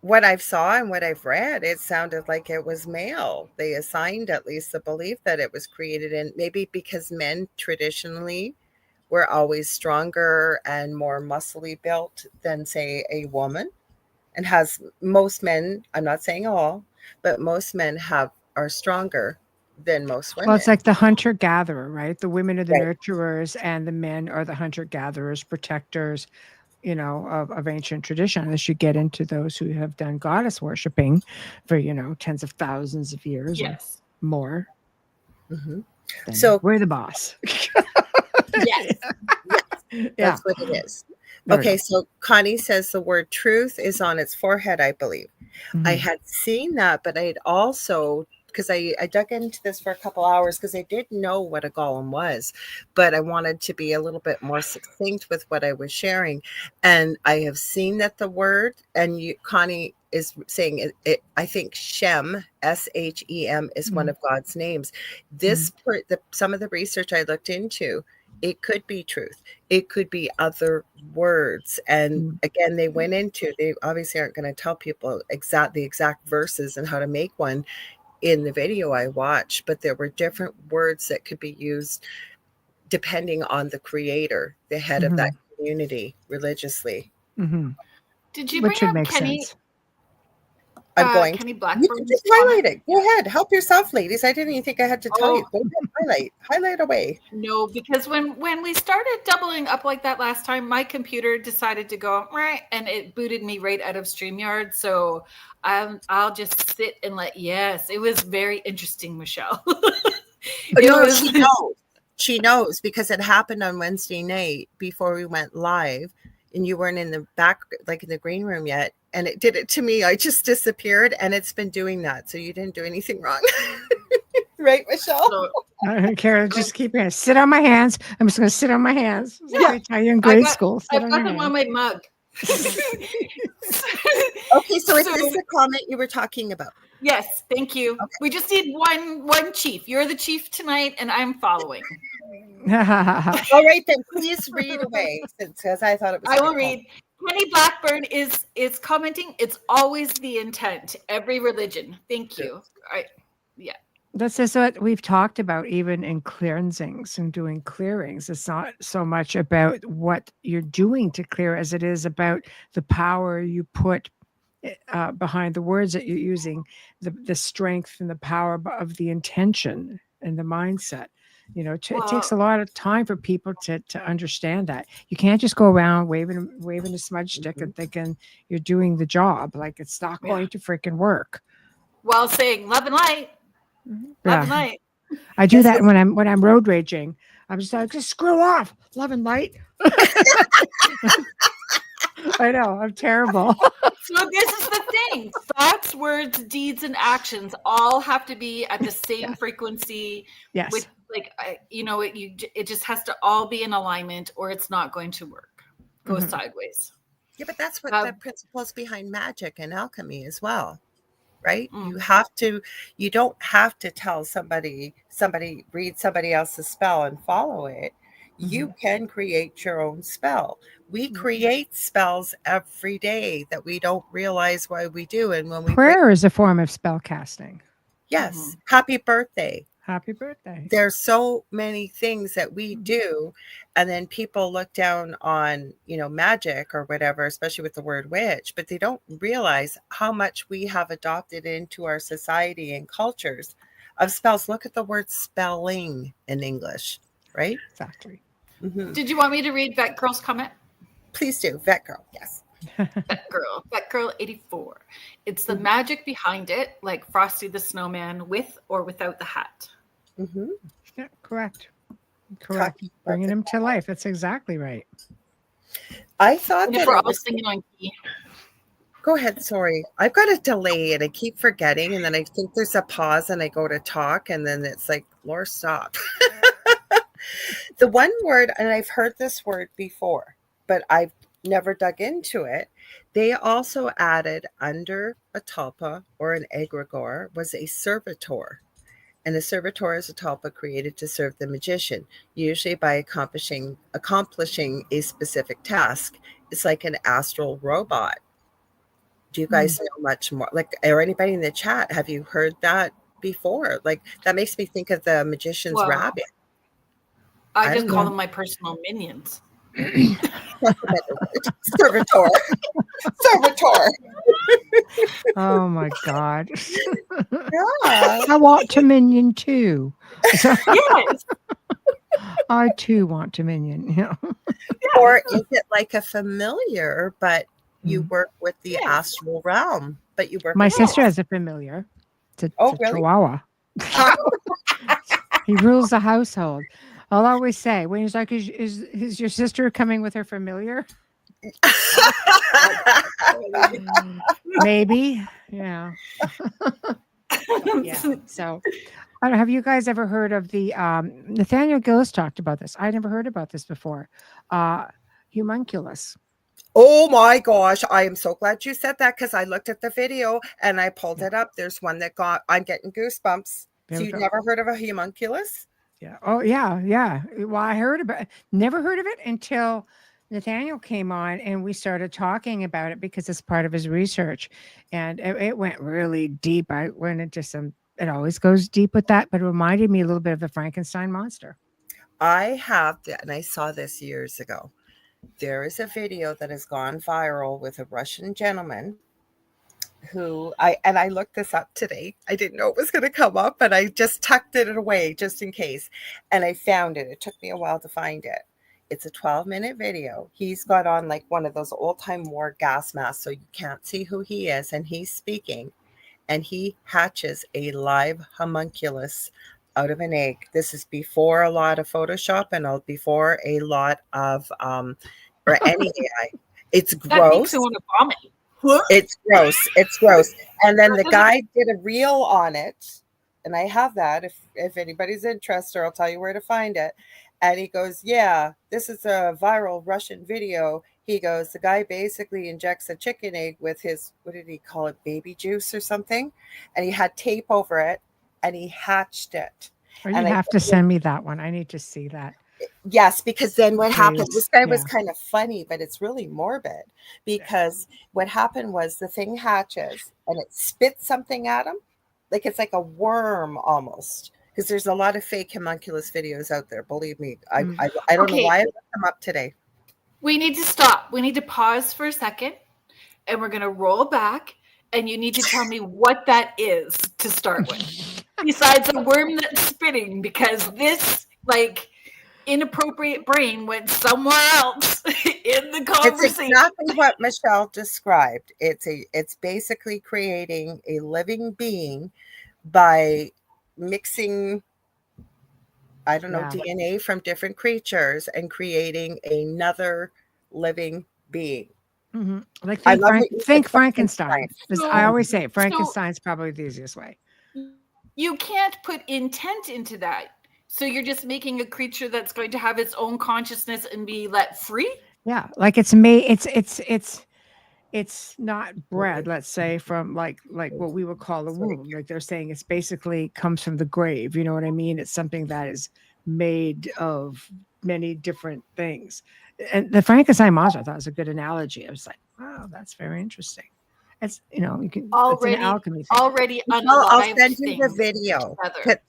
What I've saw and what I've read, it sounded like it was male. They assigned at least the belief that it was created in, maybe because men traditionally were always stronger and more muscly built than, say, a woman. And most men, I'm not saying all, but most men are stronger than most women. Well, it's like the hunter-gatherer, right? The women are the Right. nurturers and the men are the hunter-gatherers, protectors, of ancient tradition. As you get into those who have done goddess worshiping for, tens of thousands of years Yes. or more. Mm-hmm. Then So we're the boss. Yes. That's what it is. There we Okay, go. so Connie says the word truth is on its forehead, I believe. I Mhm. had seen that, but I'd also, because I dug into this for a couple hours because I didn't know what a golem was, but I wanted to be a little bit more succinct with what I was sharing. And I have seen that the word, and Connie is saying it, I think Shem, Shem, is one of God's names. Some of the research I looked into, it could be truth. It could be other words. And again, they obviously aren't going to tell people the exact verses and how to make one in the video I watched, but there were different words that could be used depending on the creator, the head of that community religiously. Did you Which bring would up make Kenny? sense. I'm going Kenny to Blackburn's just highlight comment? it. Go ahead. Help yourself, ladies. I didn't even think I had to tell you. Go ahead, highlight away. No, because when we started doubling up like that last time, my computer decided to go right, and it booted me right out of StreamYard. So I'll just sit and yes, it was very interesting, Michelle. She knows. She knows because it happened on Wednesday night before we went live, and you weren't in the back, like in the green room yet. And it did it to me. I just disappeared, and it's been doing that. So you didn't do anything wrong. Right, Michelle? So, Kara, just keep going. Sit on my hands. I'm just going to sit on my hands. Yeah. I tell you in grade school. I've got them on my mug. Okay, so is this the comment you were talking about? Yes, thank you. Okay. We just need one chief. You're the chief tonight, and I'm following. All right, then please read away, because I thought it was. I will read. Kenny Blackburn is commenting. It's always the intent. Every religion. Thank you. Yeah. That's just what we've talked about, even in cleansings and doing clearings. It's not so much about what you're doing to clear as it is about the power you put behind the words that you're using, the strength and the power of the intention and the mindset. It takes a lot of time for people to understand that. You can't just go around waving a smudge stick and thinking you're doing the job. Like, it's not going to freaking work. While saying love and light. Love and light. I do that when I'm road raging. I'm just like, just screw off, love and light. I know, I'm terrible. So this is the thing: thoughts, words, deeds, and actions all have to be at the same frequency. Yes. With it just has to all be in alignment, or it's not going to work. Go sideways. Yeah, but that's what the principles behind magic and alchemy as well. Right? You don't have to tell somebody read somebody else's spell and follow it. You can create your own spell. We create spells every day that we don't realize why we do. And when prayer is a form of spell casting. Yes. Happy birthday. Happy birthday. There's so many things that we do, and then people look down on, magic or whatever, especially with the word witch, but they don't realize how much we have adopted into our society and cultures of spells. Look at the word spelling in English, right? Exactly. Did you want me to read Vet Girl's comment? Please do. Vet Girl, yes. Vet Girl 84. It's the magic behind it, like Frosty the Snowman with or without the hat. Yeah, correct. Bringing him to life. That's exactly right. I thought and that if we're all singing on key. Go ahead. Sorry. I've got a delay and I keep forgetting. And then I think there's a pause and I go to talk. And then it's like, Laura, stop. The one word, and I've heard this word before, but I've never dug into it. They also added under a tulpa or an egregore was a servitor. And a servitor is a tulpa created to serve the magician, usually by accomplishing a specific task. It's like an astral robot. Do you guys know much more? Like, or anybody in the chat, have you heard that before? Like, that makes me think of the magician's Well, rabbit. I just don't call know. them my personal minions. Servitor. Servitor. Oh my God. Yeah. I want to minion too. Yes. I too want to minion. Yeah. Or is it like a familiar, but you work with the Yes. astral realm? But you work My with sister has a familiar. It's a really? Chihuahua. He rules the household. I'll always say when he's like, is your sister coming with her familiar? Maybe. Yeah. Yeah. So I don't, have you guys ever heard of the Nathaniel Gillis talked about this? I never heard about this before. Homunculus. Oh my gosh. I am so glad you said that, because I looked at the video and I pulled it up. There's one that I'm getting goosebumps. There So we you've go. never heard of a homunculus? Yeah. Oh yeah. Yeah. Well, I heard about it. Never heard of it until Nathaniel came on and we started talking about it because it's part of his research. And it went really deep. I went into it always goes deep with that, but it reminded me a little bit of the Frankenstein monster. I have, and I saw this years ago. There is a video that has gone viral with a Russian gentleman who I looked this up today. I didn't know it was going to come up, but I just tucked it away just in case. And I found it. It took me a while to find it. It's a 12-minute video. He's got on like one of those old-time war gas masks, so you can't see who he is. And he's speaking, and he hatches a live homunculus out of an egg. This is before a lot of Photoshop and before a lot of or any AI. It's That gross. makes me want to vomit. It's gross. It's gross. And then the guy did a reel on it, and I have that if anybody's interested, I'll tell you where to find it. And he goes, yeah, this is a viral Russian video. He goes, the guy basically injects a chicken egg with his, what did he call it, baby juice or something? And he had tape over it, and he hatched it. Or you And have to send me that one. I need to see that. Yes, because then what happened, Please. this guy was Yeah. kind of funny, but it's really morbid, because what happened was the thing hatches and it spits something at him. Like it's like a worm almost, because there's a lot of fake homunculus videos out there. Believe me. I don't know why I looked them up today. We need to stop. We need to pause for a second, and we're going to roll back, and you need to tell me what that is to start with, besides a worm that's spitting, because this like inappropriate brain went somewhere else in the conversation. It's exactly what Michelle described. It's basically creating a living being by mixing, I don't know, DNA from different creatures and creating another living being. Mm-hmm. Like think Frankenstein. So- I always say Frankenstein's probably the easiest way. You can't put intent into that. So you're just making a creature that's going to have its own consciousness and be let free? Yeah, like it's made. It's not bred, let's say, from like what we would call a womb. Like they're saying, it's basically comes from the grave. You know what I mean? It's something that is made of many different things. And the Frankenstein monster, I thought was a good analogy. I was like, wow, that's very interesting. It's you can Already, it's an alchemy thing. already I'll unalive send you the things video. together.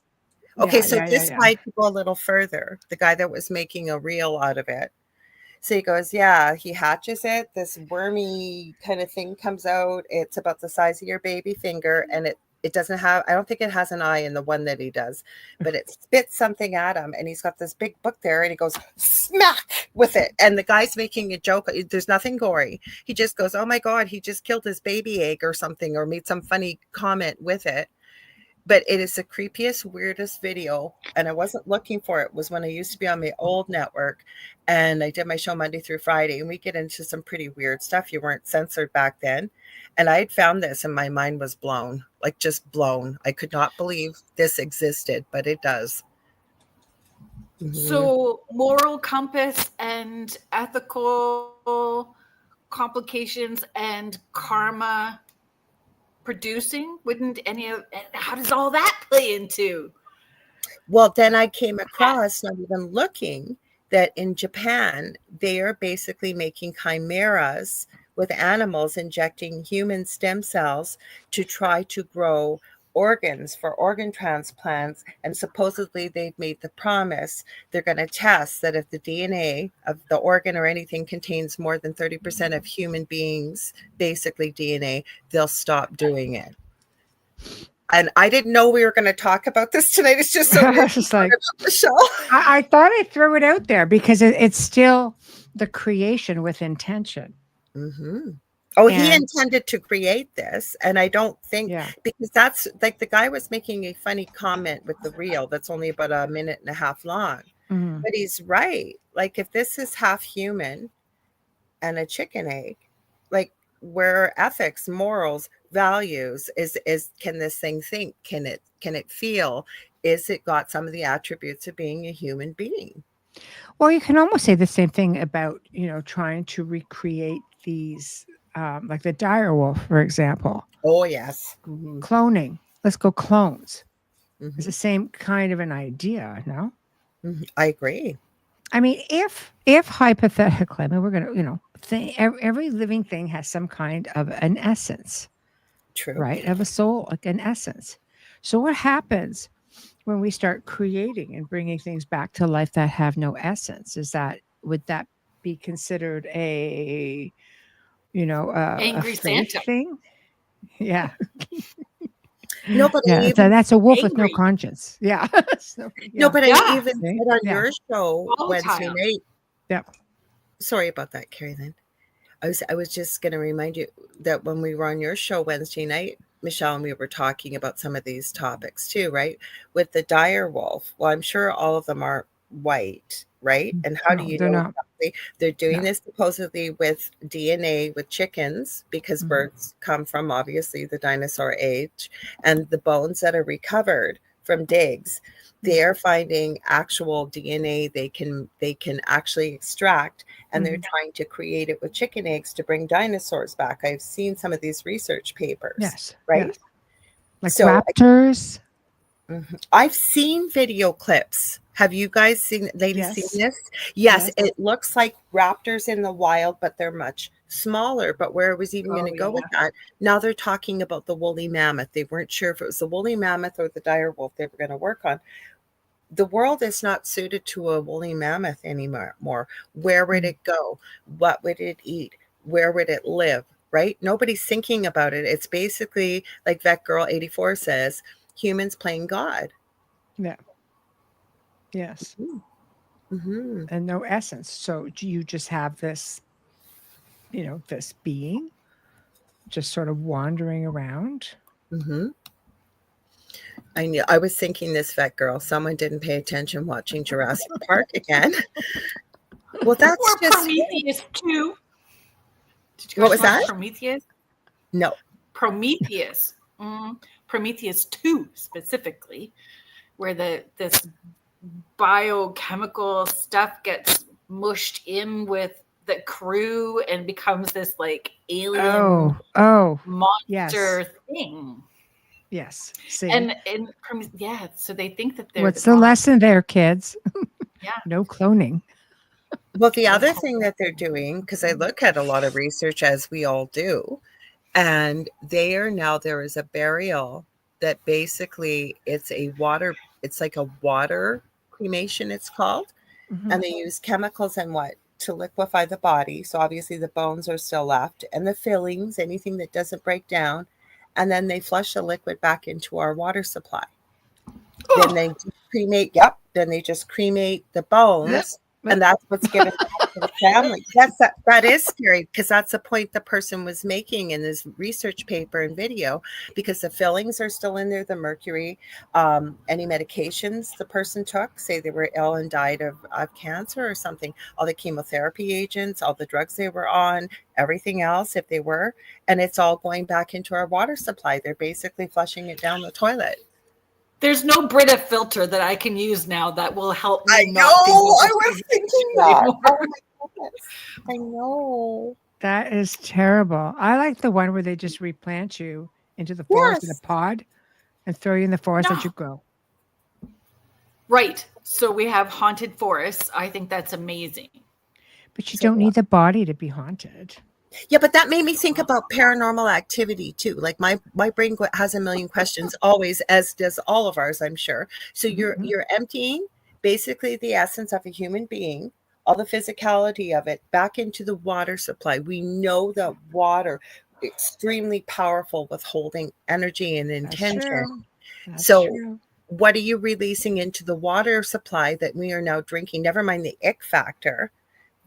Okay, Yeah, so yeah, this yeah. might go a little further. The guy that was making a reel out of it. So he goes, yeah, he hatches it. This wormy kind of thing comes out. It's about the size of your baby finger. And it doesn't have, I don't think it has an eye in the one that he does, but it spits something at him. And he's got this big book there and he goes smack with it. And the guy's making a joke. There's nothing gory. He just goes, oh my God, he just killed his baby egg or something, or made some funny comment with it. But it is the creepiest, weirdest video. And I wasn't looking for it. It was when I used to be on my old network. And I did my show Monday through Friday. And we get into some pretty weird stuff. You weren't censored back then. And I had found this and my mind was blown. Like just blown. I could not believe this existed, but it does. So moral compass and ethical complications and karma producing, wouldn't any of, how does all that play into? Well, then I came across, not even looking, that in Japan, they are basically making chimeras with animals, injecting human stem cells to try to grow organs for organ transplants. And supposedly they've made the promise they're going to test that if the DNA of the organ or anything contains more than 30% of human beings, basically DNA, they'll stop doing it. And I didn't know we were going to talk about this tonight. It's just so It's just like, Michelle. I thought I'd throw it out there because it's still the creation with intention. Mm-hmm. Oh, he And- intended to create this. And I don't think, Yeah. because that's like the guy was making a funny comment with the reel that's only about a minute and a half long. Mhm. But he's right. Like, if this is half human and a chicken egg, like, where ethics, morals, values is can this thing think? Can it feel? Is it got some of the attributes of being a human being? Well, you can almost say the same thing about, trying to recreate these, like the dire wolf, for example. Oh, yes. Mm-hmm. Cloning. Let's go clones. Mm-hmm. It's the same kind of an idea, no? Mm-hmm. I agree. I mean, if hypothetically, I mean, we're going to, every living thing has some kind of an essence, True. right? Of a soul, like an essence. So what happens when we start creating and bringing things back to life that have no essence? Would that be considered a Angry a faith Santa thing? Yeah. No, but Yeah, even that's a wolf with no angry. conscience. Yeah. So, no, but Yeah. I even See? said on Yeah. your show Wednesday Volatile. night. Yep. Sorry about that, Kerrilynn. I was just going to remind you that when we were on your show Wednesday night, Michelle, and we were talking about some of these topics too, right? With the dire wolf. Well, I'm sure all of them are white, right? And how do No, you they're know not. exactly? They're doing No. this supposedly with DNA with chickens, because Mhm. birds come from obviously the dinosaur age, and the bones that are recovered from digs, they're finding actual DNA they can actually extract, and they're trying to create it with chicken eggs to bring dinosaurs back. I've seen some of these research papers. Yes. Right. Yes. Like So raptors. I've seen video clips. Have you guys seen Yes. seen this? Yes, Yes. it looks like raptors in the wild, but they're much smaller. But where I was even going to go with that, now they're talking about the woolly mammoth. They weren't sure if it was the woolly mammoth or the dire wolf they were going to work on. The world is not suited to a woolly mammoth anymore. Where would it go? What would it eat? Where would it live? Right? Nobody's thinking about it. It's basically like that girl 84 says, humans playing God. Yeah. Yes. Mm-hmm. And no essence. So do you just have this, this being just sort of wandering around? Mm-hmm. I knew. I was thinking this, vet girl. Someone didn't pay attention watching Jurassic Park again. Well, that's Or just Prometheus 2. Did you What guys was watch that? Prometheus? No. Prometheus. Prometheus 2 specifically, where this biochemical stuff gets mushed in with the crew and becomes this like alien monster thing. Yes. See. And so they think that they're What's the lesson there, kids? Yeah. No cloning. Well, the other thing that they're doing, because I look at a lot of research, as we all do, and there is a burial that basically it's like a water cremation, it's called. Mhm. And they use chemicals and to liquefy the body. So obviously the bones are still left, and the fillings, anything that doesn't break down. And then they flush the liquid back into our water supply. Then they cremate. Yep. Then they just cremate the bones, and that's what's given back to the family. That is scary, because that's the point the person was making in this research paper and video, because the fillings are still in there, the mercury, any medications the person took, say they were ill and died of cancer or something, all the chemotherapy agents, all the drugs they were on, everything else, if they were, and it's all going back into our water supply. They're basically flushing it down the toilet. There's no Brita filter that I can use now that will help me. I know. I was thinking that. Oh my goodness. I know. That is terrible. I like the one where they just replant you into the forest in a pod and throw you in the forest that you grow. Right. So we have haunted forests. I think that's amazing. But you don't need the body to be haunted. Yeah, but that made me think about paranormal activity too. Like my brain has a million questions always, as does all of ours, I'm sure. So you're emptying basically the essence of a human being, all the physicality of it, back into the water supply. We know that water extremely powerful with holding energy and intention. That's So true. what are you releasing into the water supply that we are now drinking? Never mind the ick factor,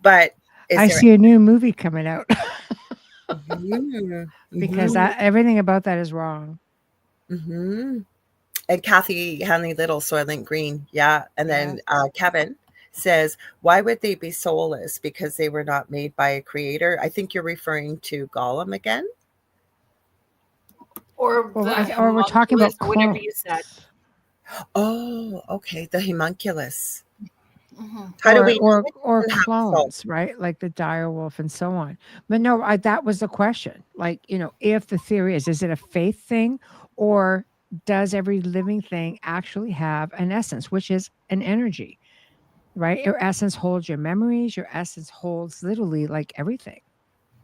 but I see a new movie coming out because everything about that is wrong. And Kathy Hanley Little, Soylent Green. Yeah. And then Kevin says, why would they be soulless? Because they were not made by a creator. I think you're referring to Golum again. Or we're talking about whatever you said. Oh, okay. The homunculus. How do we or clones, right? Like the dire wolf and so on. But no, that was the question. Like, if the theory is it a faith thing, or does every living thing actually have an essence, which is an energy, right? Your essence holds your memories. Your essence holds literally like everything,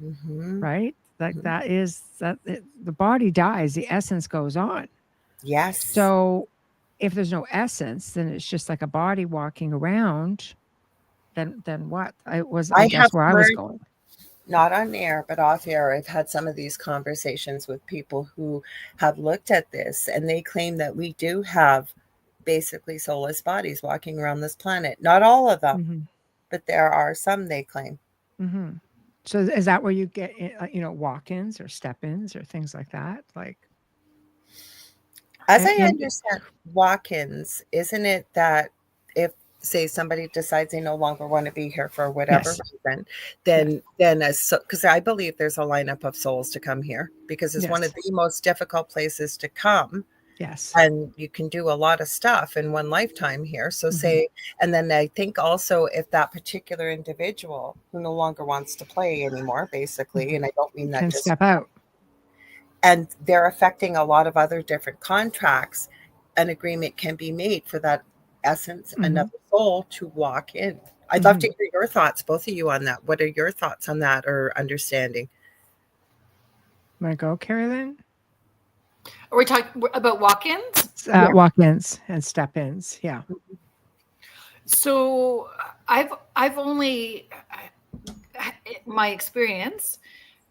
right? Like that is that the body dies, the essence goes on. Yes. So if there's no essence, then it's just like a body walking around. Then what? I guess where I was going. Not on air, but off air, I've had some of these conversations with people who have looked at this, and they claim that we do have basically soulless bodies walking around this planet. Not all of them, but there are some, they claim. So is that where you get, walk-ins or step-ins or things like that? Like, as I understand walk-ins, isn't it that if, say, somebody decides they no longer want to be here for whatever reason, then because I believe there's a lineup of souls to come here, because it's one of the most difficult places to come. Yes. And you can do a lot of stuff in one lifetime here. So say, and then I think also if that particular individual who no longer wants to play anymore, basically, and I don't mean that can just step out, and they're affecting a lot of other different contracts, an agreement can be made for that essence, another soul to walk in. I'd love to hear your thoughts, both of you, on that. What are your thoughts on that or understanding? Want to go, Kerrilynn? Are we talking about walk-ins? Walk-ins and step-ins, yeah. So I've only, my experience,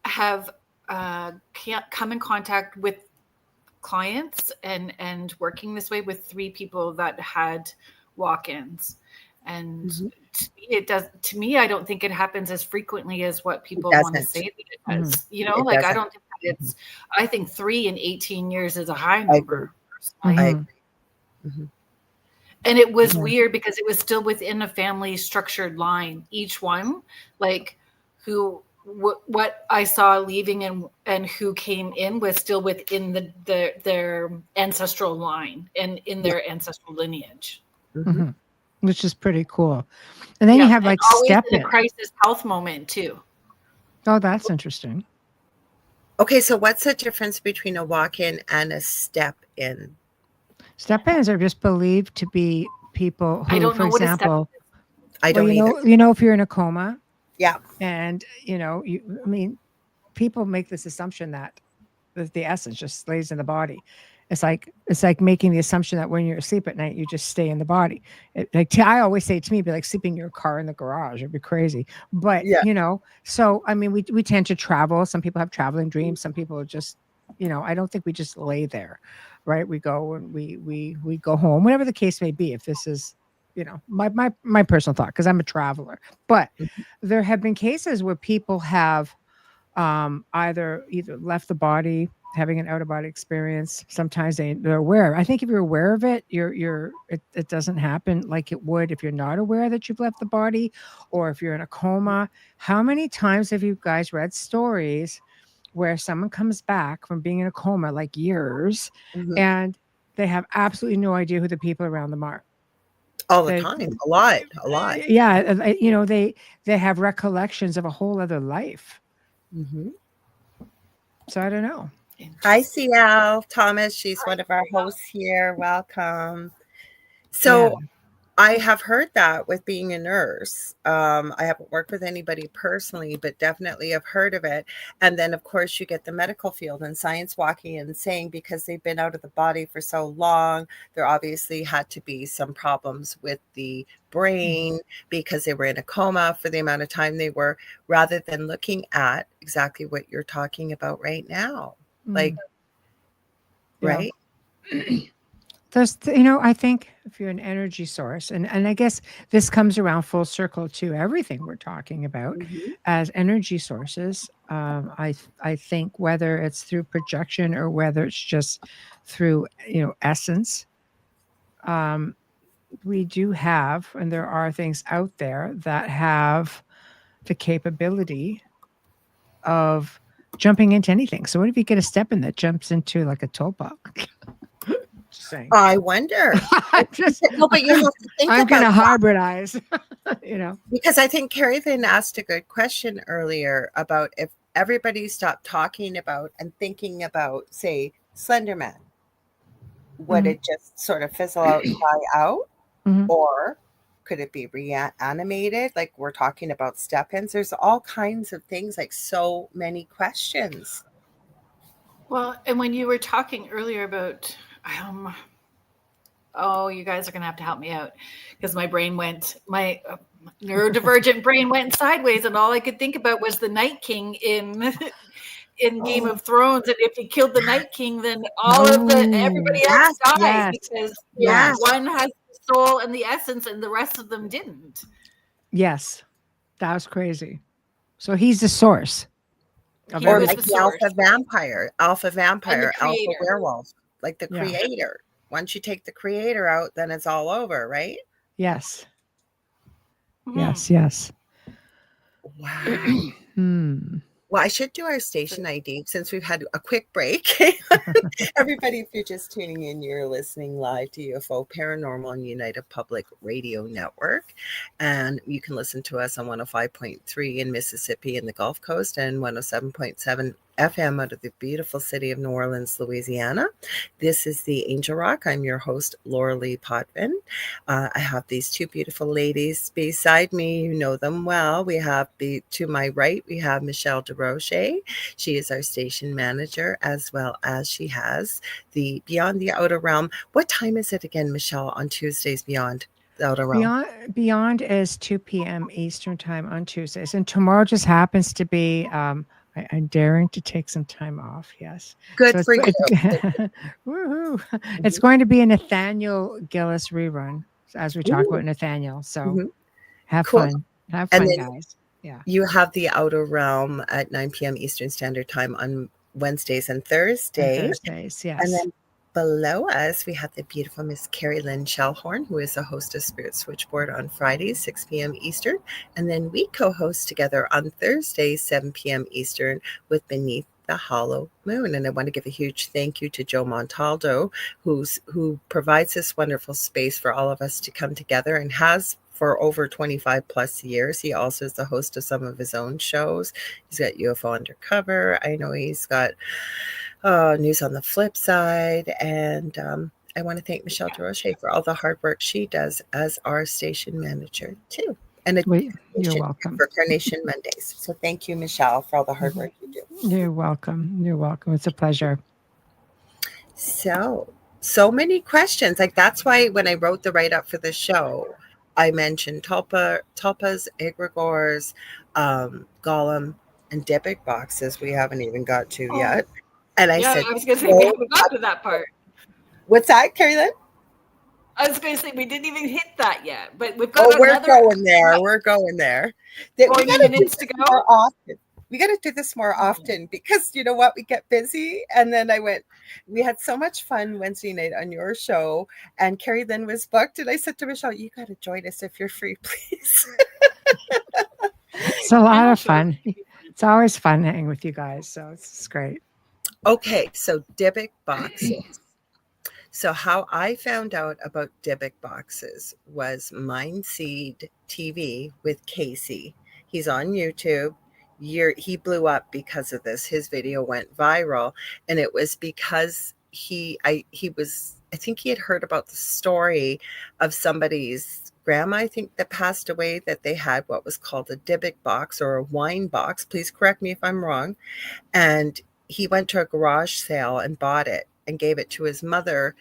have come in contact with clients and working this way with 3 people that had walk-ins, and to me I don't think it happens as frequently as what people want to say that it does. I don't think that it's I think 3 in 18 years is a high number. And it was weird because it was still within a family structured line, each one, like what I saw leaving and who came in was still within their ancestral line and in their ancestral lineage, which is pretty cool. And then you have like step in a crisis health moment too. Oh, that's interesting. Okay, so what's the difference between a walk-in and a step-in? Step-ins are just believed to be people who, for example, I don't either. If you're in a coma. Yeah. And, people make this assumption that the essence just stays in the body. It's like making the assumption that when you're asleep at night, you just stay in the body. I always say, to me, it'd be like sleeping in your car in the garage. It'd be crazy. But, so, we tend to travel. Some people have traveling dreams. Some people just, I don't think we just lay there, right? We go and we go home, whatever the case may be. If this is, my personal thought, because I'm a traveler. But there have been cases where people have either left the body, having an out-of-body experience. Sometimes they're aware. I think if you're aware of it, it doesn't happen like it would if you're not aware that you've left the body, or if you're in a coma. How many times have you guys read stories where someone comes back from being in a coma, like years, and they have absolutely no idea who the people around them are? All the time, a lot. Yeah, they have recollections of a whole other life. So I don't know. Hi, CL Thomas. She's one of our hosts here. Welcome. So I have heard that with being a nurse. I haven't worked with anybody personally, but definitely have heard of it. And then, of course, you get the medical field and science walking in and saying because they've been out of the body for so long, there obviously had to be some problems with the brain because they were in a coma for the amount of time they were, rather than looking at exactly what you're talking about right now. Like, right? There's, I think if you're an energy source, and I guess this comes around full circle to everything we're talking about as energy sources. I think whether it's through projection or whether it's just through, essence, we do have, and there are things out there that have the capability of jumping into anything. So what if you get a step in that jumps into like a tulpa? Saying. I wonder. But you have to think I'm going to hybridize, Because I think Kerrilynn asked a good question earlier about if everybody stopped talking about and thinking about, say, Slenderman, would it just sort of fizzle out and die out? Or could it be reanimated? Like we're talking about step-ins. There's all kinds of things, like so many questions. Well, and when you were talking earlier about, you guys are going to have to help me out because my neurodivergent brain went sideways, and all I could think about was the Night King in Game of Thrones. And if he killed the Night King, then everybody else dies because one has the soul and the essence, and the rest of them didn't. Yes, that was crazy. So he's the source. Or like the alpha vampire, alpha werewolf, like the creator. Once you take the creator out, then it's all over, right? Yes. Yes. Wow. Well, I should do our station ID since we've had a quick break. Everybody, if you're just tuning in, you're listening live to UFO Paranormal and United Public Radio Network. And you can listen to us on 105.3 in Mississippi and the Gulf Coast and 107.7 FM out of the beautiful city of New Orleans, Louisiana. This is the Angel Rock. I'm your host, Lorilei Potvin. I have these two beautiful ladies beside me. You know them well. We have to my right, we have Michelle Desrochers. She is our station manager, as well as she has the Beyond the Outer Realm. What time is it again, Michelle, on Tuesdays Beyond the Outer Realm? Beyond is 2 p.m. Eastern time on Tuesdays. And tomorrow just happens to be... I'm daring to take some time off. Yes. Good for you. Woohoo. It's going to be a Nathaniel Gillis rerun as we talk about Nathaniel. So have fun. Have fun, guys. Yeah. You have the Outer Realm at 9 p.m. Eastern Standard Time on Wednesdays and Thursdays. Yes. And then below us, we have the beautiful Miss Kerrilynn Shellhorn, who is the host of Spirit Switchboard on Fridays, 6 p.m. Eastern. And then we co-host together on Thursdays, 7 p.m. Eastern with Beneath the Hollow Moon. And I want to give a huge thank you to Joe Montaldo, who provides this wonderful space for all of us to come together and has for over 25 plus years. He also is the host of some of his own shows. He's got UFO Undercover. I know he's got News on the Flip Side. And I want to thank Michelle Desrochers for all the hard work she does as our station manager too. And you're welcome. For Carnation Mondays. So thank you, Michelle, for all the hard work you do. You're welcome. You're welcome. It's a pleasure. So many questions. Like that's why when I wrote the write-up for the show, I mentioned Tulpas, Egregores, Golum, and Dybbuk boxes we haven't even got to yet. And I said, I was going to say we haven't got to that part. What's that, Kerrilynn? I was going to say we didn't even hit that yet, but we've got. We're going there. We're going there. We got to go more often. We got to do this more often because you know what? We get busy. And then we had so much fun Wednesday night on your show, and Kerrilynn was booked. And I said to Michelle, you got to join us if you're free, please. It's a lot of fun. It's always fun hanging with you guys. So it's great. Okay. So Dybbuk boxes. So how I found out about Dybbuk boxes was Mindseed TV with Casey. He's on YouTube. He blew up because of this. His video went viral, and it was because he was I think he had heard about the story of somebody's grandma, I think, that passed away, that they had what was called a Dybbuk box or a wine box. Please correct me if I'm wrong. And he went to a garage sale and bought it and gave it to his mother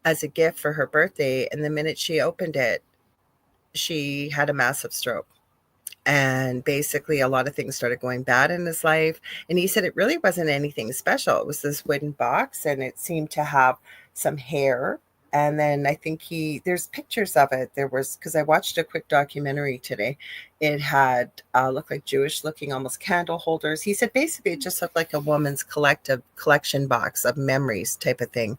as a gift for her birthday. And the minute she opened it, she had a massive stroke. And basically, a lot of things started going bad in his life. And he said it really wasn't anything special. It was this wooden box, and it seemed to have some hair. And then I think there's pictures of it. There was, because I watched a quick documentary today. It had looked like Jewish looking, almost candle holders. He said basically it just looked like a woman's collection box of memories type of thing.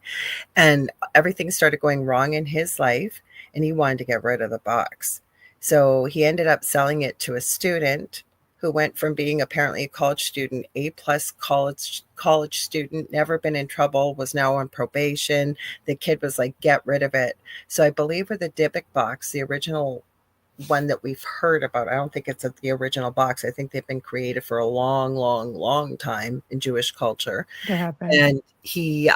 And everything started going wrong in his life, and he wanted to get rid of the box. So he ended up selling it to a student who went from being apparently a college student, A+ college student, never been in trouble, was now on probation. The kid was like, get rid of it. So I believe with the Dybbuk box, the original one that we've heard about, I don't think it's the original box. I think they've been created for a long, long, long time in Jewish culture. That happened. And he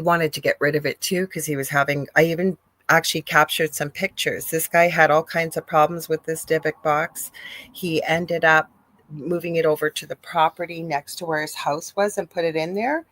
wanted to get rid of it too, because he was having, I even actually captured some pictures. This guy had all kinds of problems with this Dybbuk box. He ended up moving it over to the property next to where his house was and put it in there.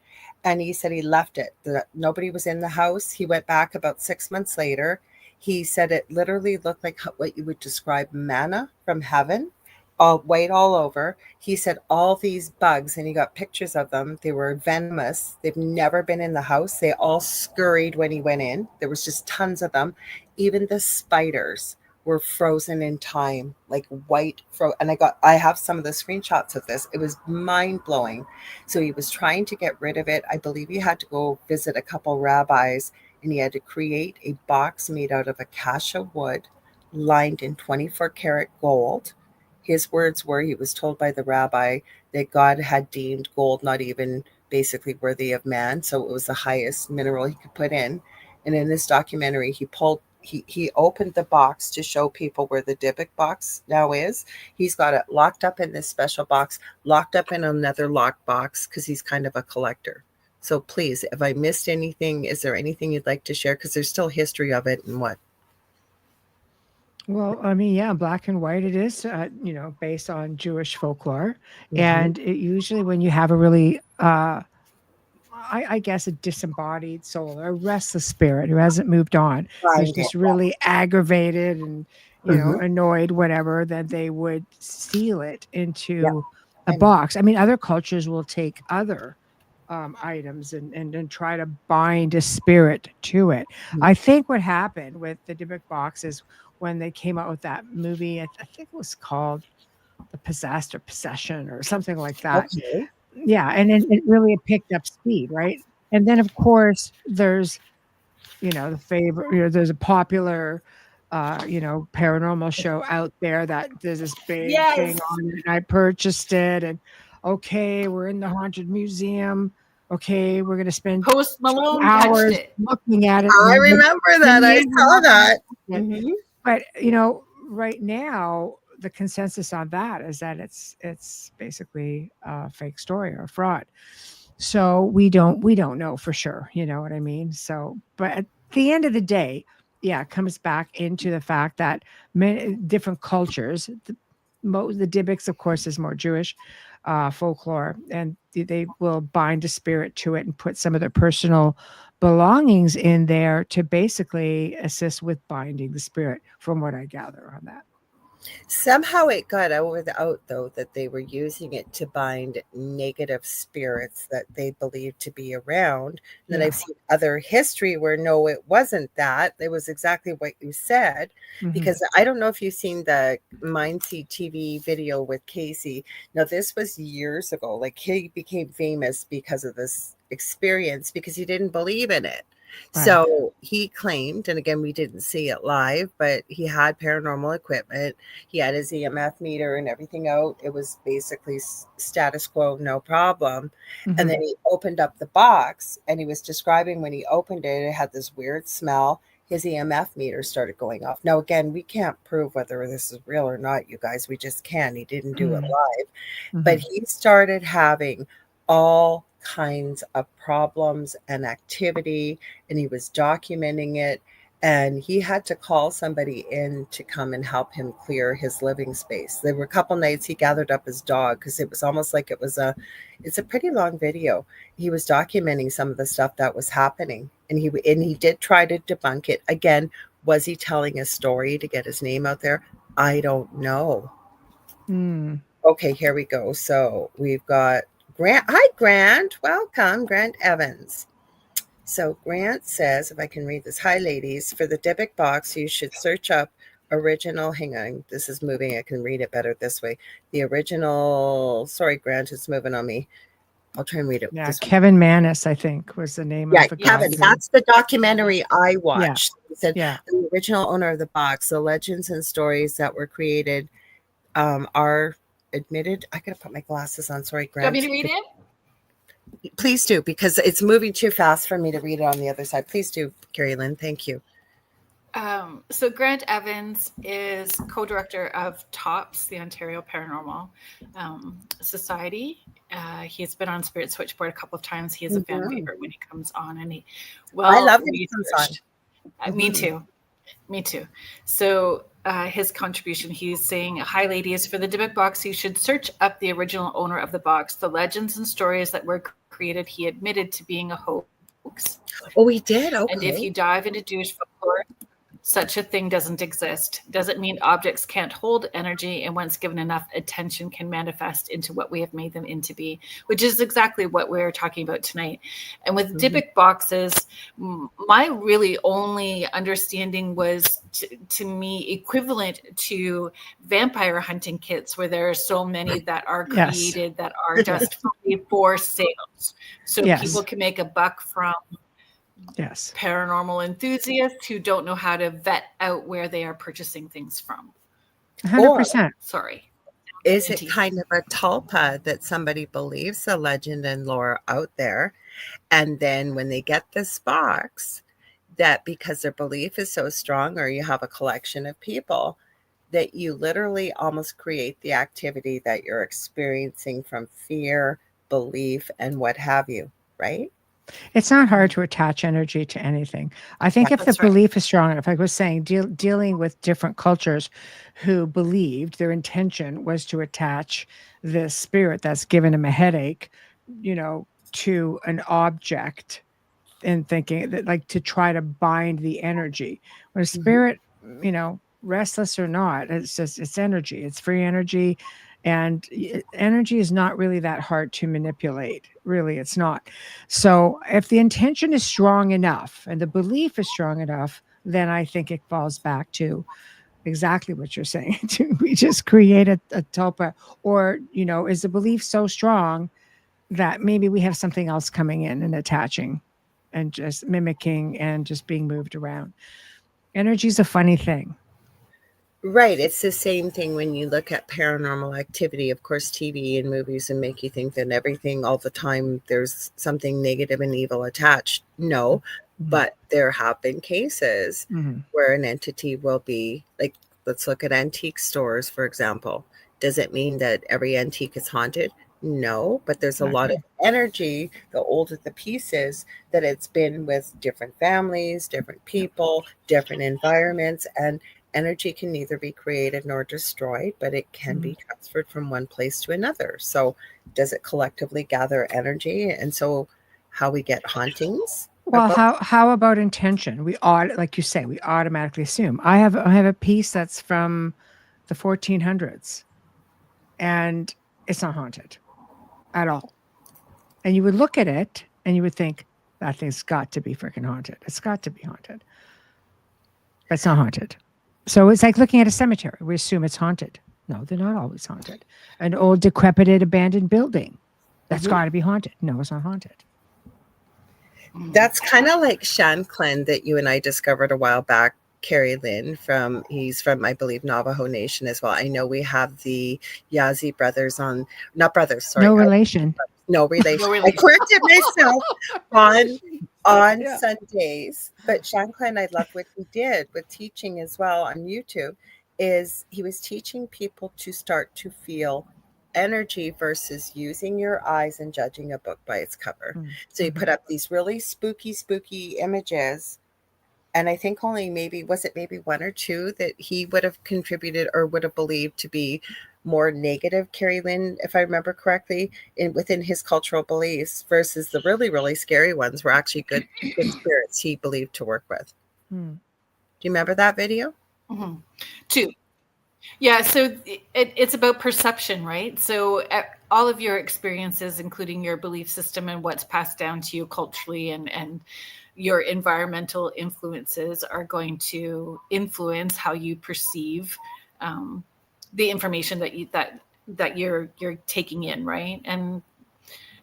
And he said he left it. Nobody was in the house. He went back about 6 months later. He said it literally looked like what you would describe manna from heaven, all white all over. He said all these bugs, and he got pictures of them. They were venomous. They've never been in the house. They all scurried when he went in. There was just tons of them. Even the spiders were frozen in time, like white and I have some of the screenshots of this. It was mind-blowing. So he was trying to get rid of it. I believe he had to go visit a couple rabbis, and he had to create a box made out of acacia wood lined in 24 karat gold. His words were, he was told by the rabbi that God had deemed gold not even basically worthy of man. So it was the highest mineral he could put in. And in this documentary, he opened the box to show people where the Dybbuk box now is. He's got it locked up in this special box, locked up in another locked box, because he's kind of a collector. So please, if I missed anything, is there anything you'd like to share? Because there's still history of it and what? Well, I mean, yeah, black and white it is, based on Jewish folklore. And it usually when you have a really, I guess, a disembodied soul, a restless spirit who hasn't moved on, who's just really aggravated and, annoyed, whatever, then they would seal it into a box. I mean, other cultures will take other items and try to bind a spirit to it. I think what happened with the Dybbuk box is when they came out with that movie, I think it was called The Possessed or Possession or something like that. Okay. Yeah, and it really picked up speed, right? And then of course there's, the favorite, there's a popular paranormal show out there that there's this big thing on it, and I purchased it, and okay, we're in the haunted museum. Okay, we're gonna spend Post Malone hours looking at it. I remember that. I saw that. But right now the consensus on that is that it's basically a fake story or a fraud. So we don't know for sure. You know what I mean? So, but at the end of the day, yeah, it comes back into the fact that many different cultures. The Dybbuks, of course, is more Jewish folklore, and they will bind a spirit to it and put some of their personal belongings in there to basically assist with binding the spirit, from what I gather on that. Somehow it got out, though, that they were using it to bind negative spirits that they believed to be around. And then I've seen other history where, no, it wasn't that. It was exactly what you said. Because I don't know if you've seen the Mindseed TV video with Casey. Now, this was years ago. Like, he became famous because of this experience, because he didn't believe in it. Right. So he claimed, and again, we didn't see it live, but he had paranormal equipment. He had his EMF meter and everything out. It was basically status quo, no problem. And then he opened up the box, and he was describing when he opened it, it had this weird smell. His EMF meter started going off. Now, again, we can't prove whether this is real or not, you guys. We just can't. He didn't do it live. But he started having all kinds of problems and activity, and he was documenting it. And he had to call somebody in to come and help him clear his living space. There were a couple nights he gathered up his dog because it was almost like it's a pretty long video. He was documenting some of the stuff that was happening, and he did try to debunk it. Again, was he telling a story to get his name out there? I don't know. Okay, here we go. So we've got Grant. Hi, Grant. Welcome, Grant Evans. So Grant says, if I can read this, hi, ladies. For the Dybbuk box, you should search up original. Hang on, this is moving. I can read it better this way. The original. Sorry, Grant, it's moving on me. I'll try and read it. Yeah, Kevin Manis, I think, was the name of the Kevin. guy. That's the documentary I watched. Yeah. He said Yeah. the original owner of the box, the legends and stories that were created are admitted. I gotta put my glasses on. Sorry, Grant. Do you want me to read it? Please do, because it's moving too fast for me to read it on the other side. Please do, Kerrilynn. Thank you. So Grant Evans is co-director of TOPS, the Ontario Paranormal Society. He's been on Spirit Switchboard a couple of times. He is a fan favorite when he comes on, and I love when he comes on. Me too. So his contribution, he's saying, hi, ladies, for the Dybbuk box, you should search up the original owner of the box, the legends and stories that were created. He admitted to being a hoax. Oh, he did? Okay. And if you dive into Jewish folklore, such a thing doesn't exist. Doesn't mean objects can't hold energy, and once given enough attention can manifest into what we have made them into be, which is exactly what we're talking about tonight. And with Dybbuk boxes, my really only understanding was to me equivalent to vampire hunting kits, where there are so many that are created that are just for sales. So people can make a buck from paranormal enthusiasts who don't know how to vet out where they are purchasing things from. 100%. Sorry. Is it kind of a tulpa that somebody believes the legend and lore out there, and then when they get this box, that because their belief is so strong, or you have a collection of people, that you literally almost create the activity that you're experiencing from fear, belief, and what have you, right? It's not hard to attach energy to anything. I think if the belief is strong enough, like I was saying, dealing with different cultures who believed their intention was to attach this spirit that's given them a headache, to an object, and thinking that, like, to try to bind the energy. When a spirit, restless or not, it's energy. It's free energy. And energy is not really that hard to manipulate. Really, it's not. So if the intention is strong enough and the belief is strong enough, then I think it falls back to exactly what you're saying. We just create a tulpa, or, is the belief so strong that maybe we have something else coming in and attaching and just mimicking and just being moved around. Energy is a funny thing. Right. It's the same thing when you look at paranormal activity. Of course, TV and movies and make you think that everything all the time there's something negative and evil attached. No, but there have been cases where an entity will be like, let's look at antique stores, for example. Does it mean that every antique is haunted? No, but there's a lot of energy, the older the piece is, that it's been with different families, different people, different environments, and energy can neither be created nor destroyed, but it can be transferred from one place to another. So does it collectively gather energy? And so how we get hauntings? Well, how about intention? We like you say, we automatically assume. I have a piece that's from the 1400s, and it's not haunted at all. And you would look at it and you would think, that thing's got to be freaking haunted. It's got to be haunted. But it's not haunted. So it's like looking at a cemetery. We assume it's haunted. No, they're not always haunted. An old, decrepit, abandoned building, that's got to be haunted. No, it's not haunted. That's kind of like Shankland that you and I discovered a while back, Kerrilynn, he's from, I believe, Navajo Nation as well. I know we have the Yazzie brothers on, not brothers, sorry. No relation. No relation. I corrected myself on Sundays. But Shankland, I love what he did with teaching as well on YouTube, is he was teaching people to start to feel energy versus using your eyes and judging a book by its cover. Mm. So you put up these really spooky images. And I think only maybe one or two that he would have contributed or would have believed to be more negative, Kerrilynn, if I remember correctly, within his cultural beliefs, versus the really, really scary ones were actually good spirits he believed to work with. Mm. Do you remember that video? Mm-hmm. Two. Yeah, so it's about perception, right? So all of your experiences, including your belief system and what's passed down to you culturally and your environmental influences, are going to influence how you perceive the information that you're taking in, right? And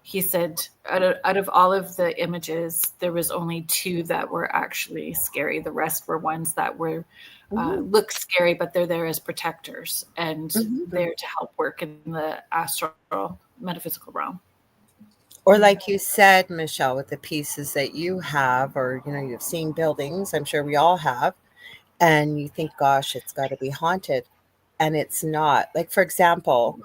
he said out of all of the images, there was only two that were actually scary. The rest were ones that were look scary, but they're there as protectors and there to help work in the astral metaphysical realm. Or like you said, Michelle, with the pieces that you have, or you've seen buildings, I'm sure we all have, and you think, gosh, it's got to be haunted, and it's not. Like, for example,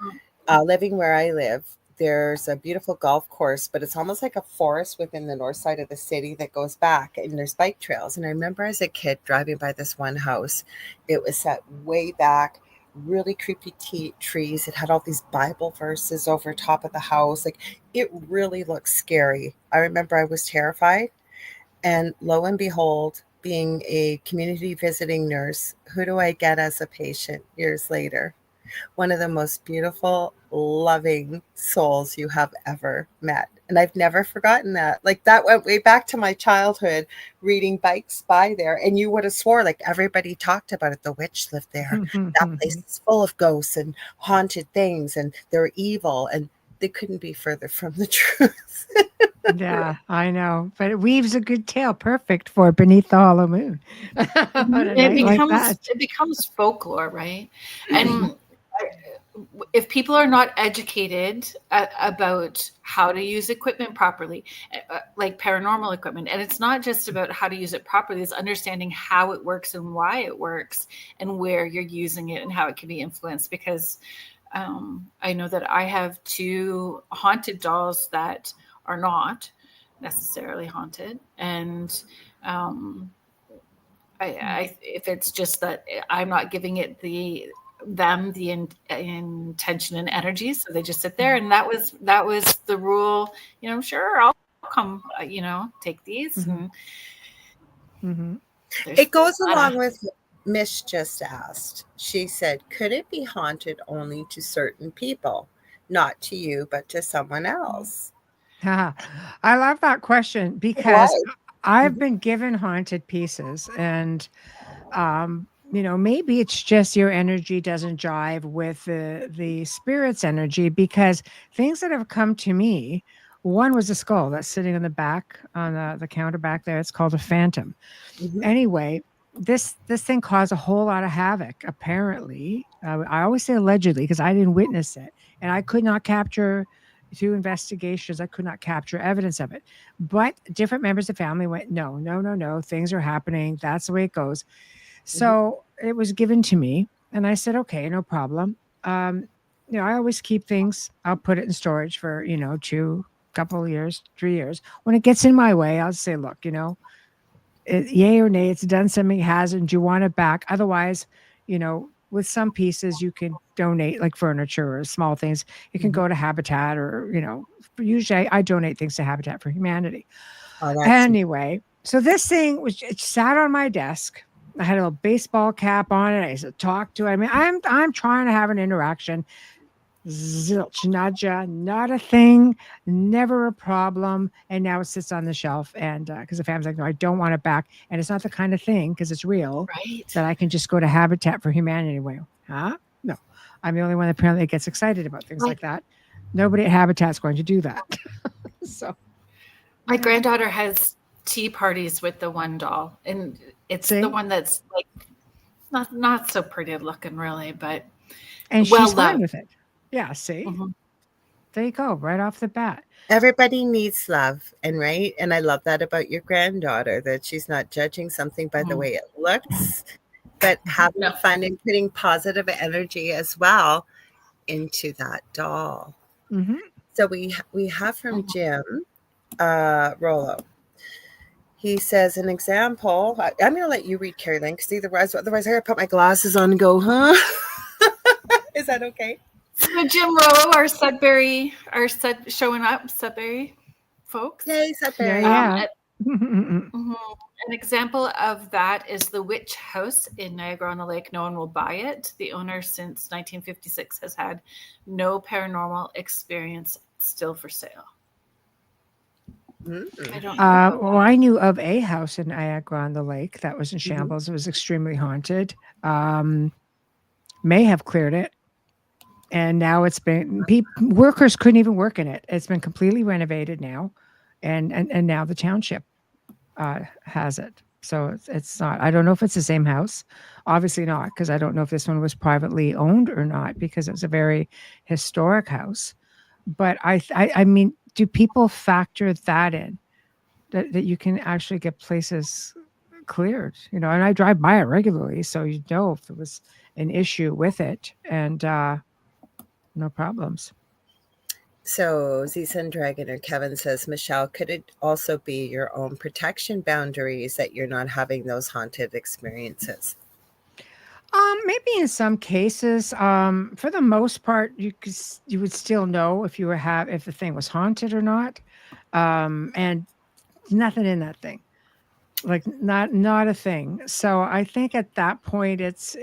living where I live, there's a beautiful golf course, but it's almost like a forest within the north side of the city that goes back, and there's bike trails. And I remember as a kid driving by this one house, it was set way back, really creepy trees. It had all these Bible verses over top of the house. Like, it really looked scary. I remember I was terrified. And lo and behold, being a community visiting nurse, who do I get as a patient years later? One of the most beautiful, loving souls you have ever met. And I've never forgotten that. Like, that went way back to my childhood, reading Bikes by there. And you would have swore, like, everybody talked about it. The witch lived there. That place is full of ghosts and haunted things, and they're evil. And they couldn't be further from the truth. Yeah, I know. But it weaves a good tale, perfect for Beneath the Hollow Moon. It becomes folklore, right? And if people are not educated about how to use equipment properly, like paranormal equipment, and it's not just about how to use it properly, it's understanding how it works and why it works and where you're using it and how it can be influenced. Because I know that I have two haunted dolls that are not necessarily haunted. And if it's just that I'm not giving it the intention and energy, so they just sit there. And that was the rule. Sure, I'll come. Take these. It goes along with Mish just asked. She said, "Could it be haunted only to certain people, not to you, but to someone else?" I love that question because I've been given haunted pieces, and maybe it's just your energy doesn't jive with the spirit's energy, because things that have come to me, one was a skull that's sitting on the back, on the counter back there. It's called a phantom. Anyway, this thing caused a whole lot of havoc, apparently. I always say allegedly because I didn't witness it, and I could not capture through investigations. I could not capture evidence of it, but different members of the family went, no, things are happening. That's the way it goes. So it was given to me, and I said, okay, no problem. I always keep things. I'll put it in storage for, 2 couple of years, 3 years. When it gets in my way, I'll say, look, yay or nay, it's done something, it hasn't. Do you want it back? Otherwise, with some pieces you can donate, like furniture or small things. It can go to Habitat, or, usually I donate things to Habitat for Humanity. Anyway, so this thing it sat on my desk. I had a little baseball cap on it. I used to talk to it. I mean, I'm trying to have an interaction. Zilch, not a thing, never a problem. And now it sits on the shelf, and because the family's like, no, I don't want it back. And it's not the kind of thing, because it's real, that I can just go to Habitat for Humanity anyway. No, I'm the only one apparently that gets excited about things like that. Nobody at Habitat's going to do that. So my granddaughter has tea parties with the one doll, and it's the one that's like not so pretty looking, really, but she's fine with it. Yeah, see? There you go, right off the bat. Everybody needs love, and I love that about your granddaughter, that she's not judging something by the way it looks, but having fun and putting positive energy as well into that doll. Mm-hmm. So we have from Jim Rollo. He says an example. I'm going to let you read, Kerrilynn, because otherwise I got to put my glasses on and go, huh? Is that okay? So Jim Rollo, our Sudbury folks. Yay, Sudbury. Yeah. An example of that is the Witch House in Niagara-on-the-Lake. No one will buy it. The owner since 1956 has had no paranormal experience, still for sale. I don't know. Well, I knew of a house in Niagara-on-the-Lake that was in shambles. It was extremely haunted. May have cleared it. And now it's been, workers couldn't even work in it. It's been completely renovated now. And now the township has it. So it's not, I don't know if it's the same house. Obviously not, because I don't know if this one was privately owned or not, because it was a very historic house. But I mean, do people factor that in, that you can actually get places cleared? You know, and I drive by it regularly, so you know if there was an issue with it, and no problems. So Zson Dragon or Kevin says, Michelle, could it also be your own protection boundaries that you're not having those haunted experiences? Maybe in some cases, for the most part, you would still know if if the thing was haunted or not, and nothing in that thing, like not a thing. So I think at that point, it's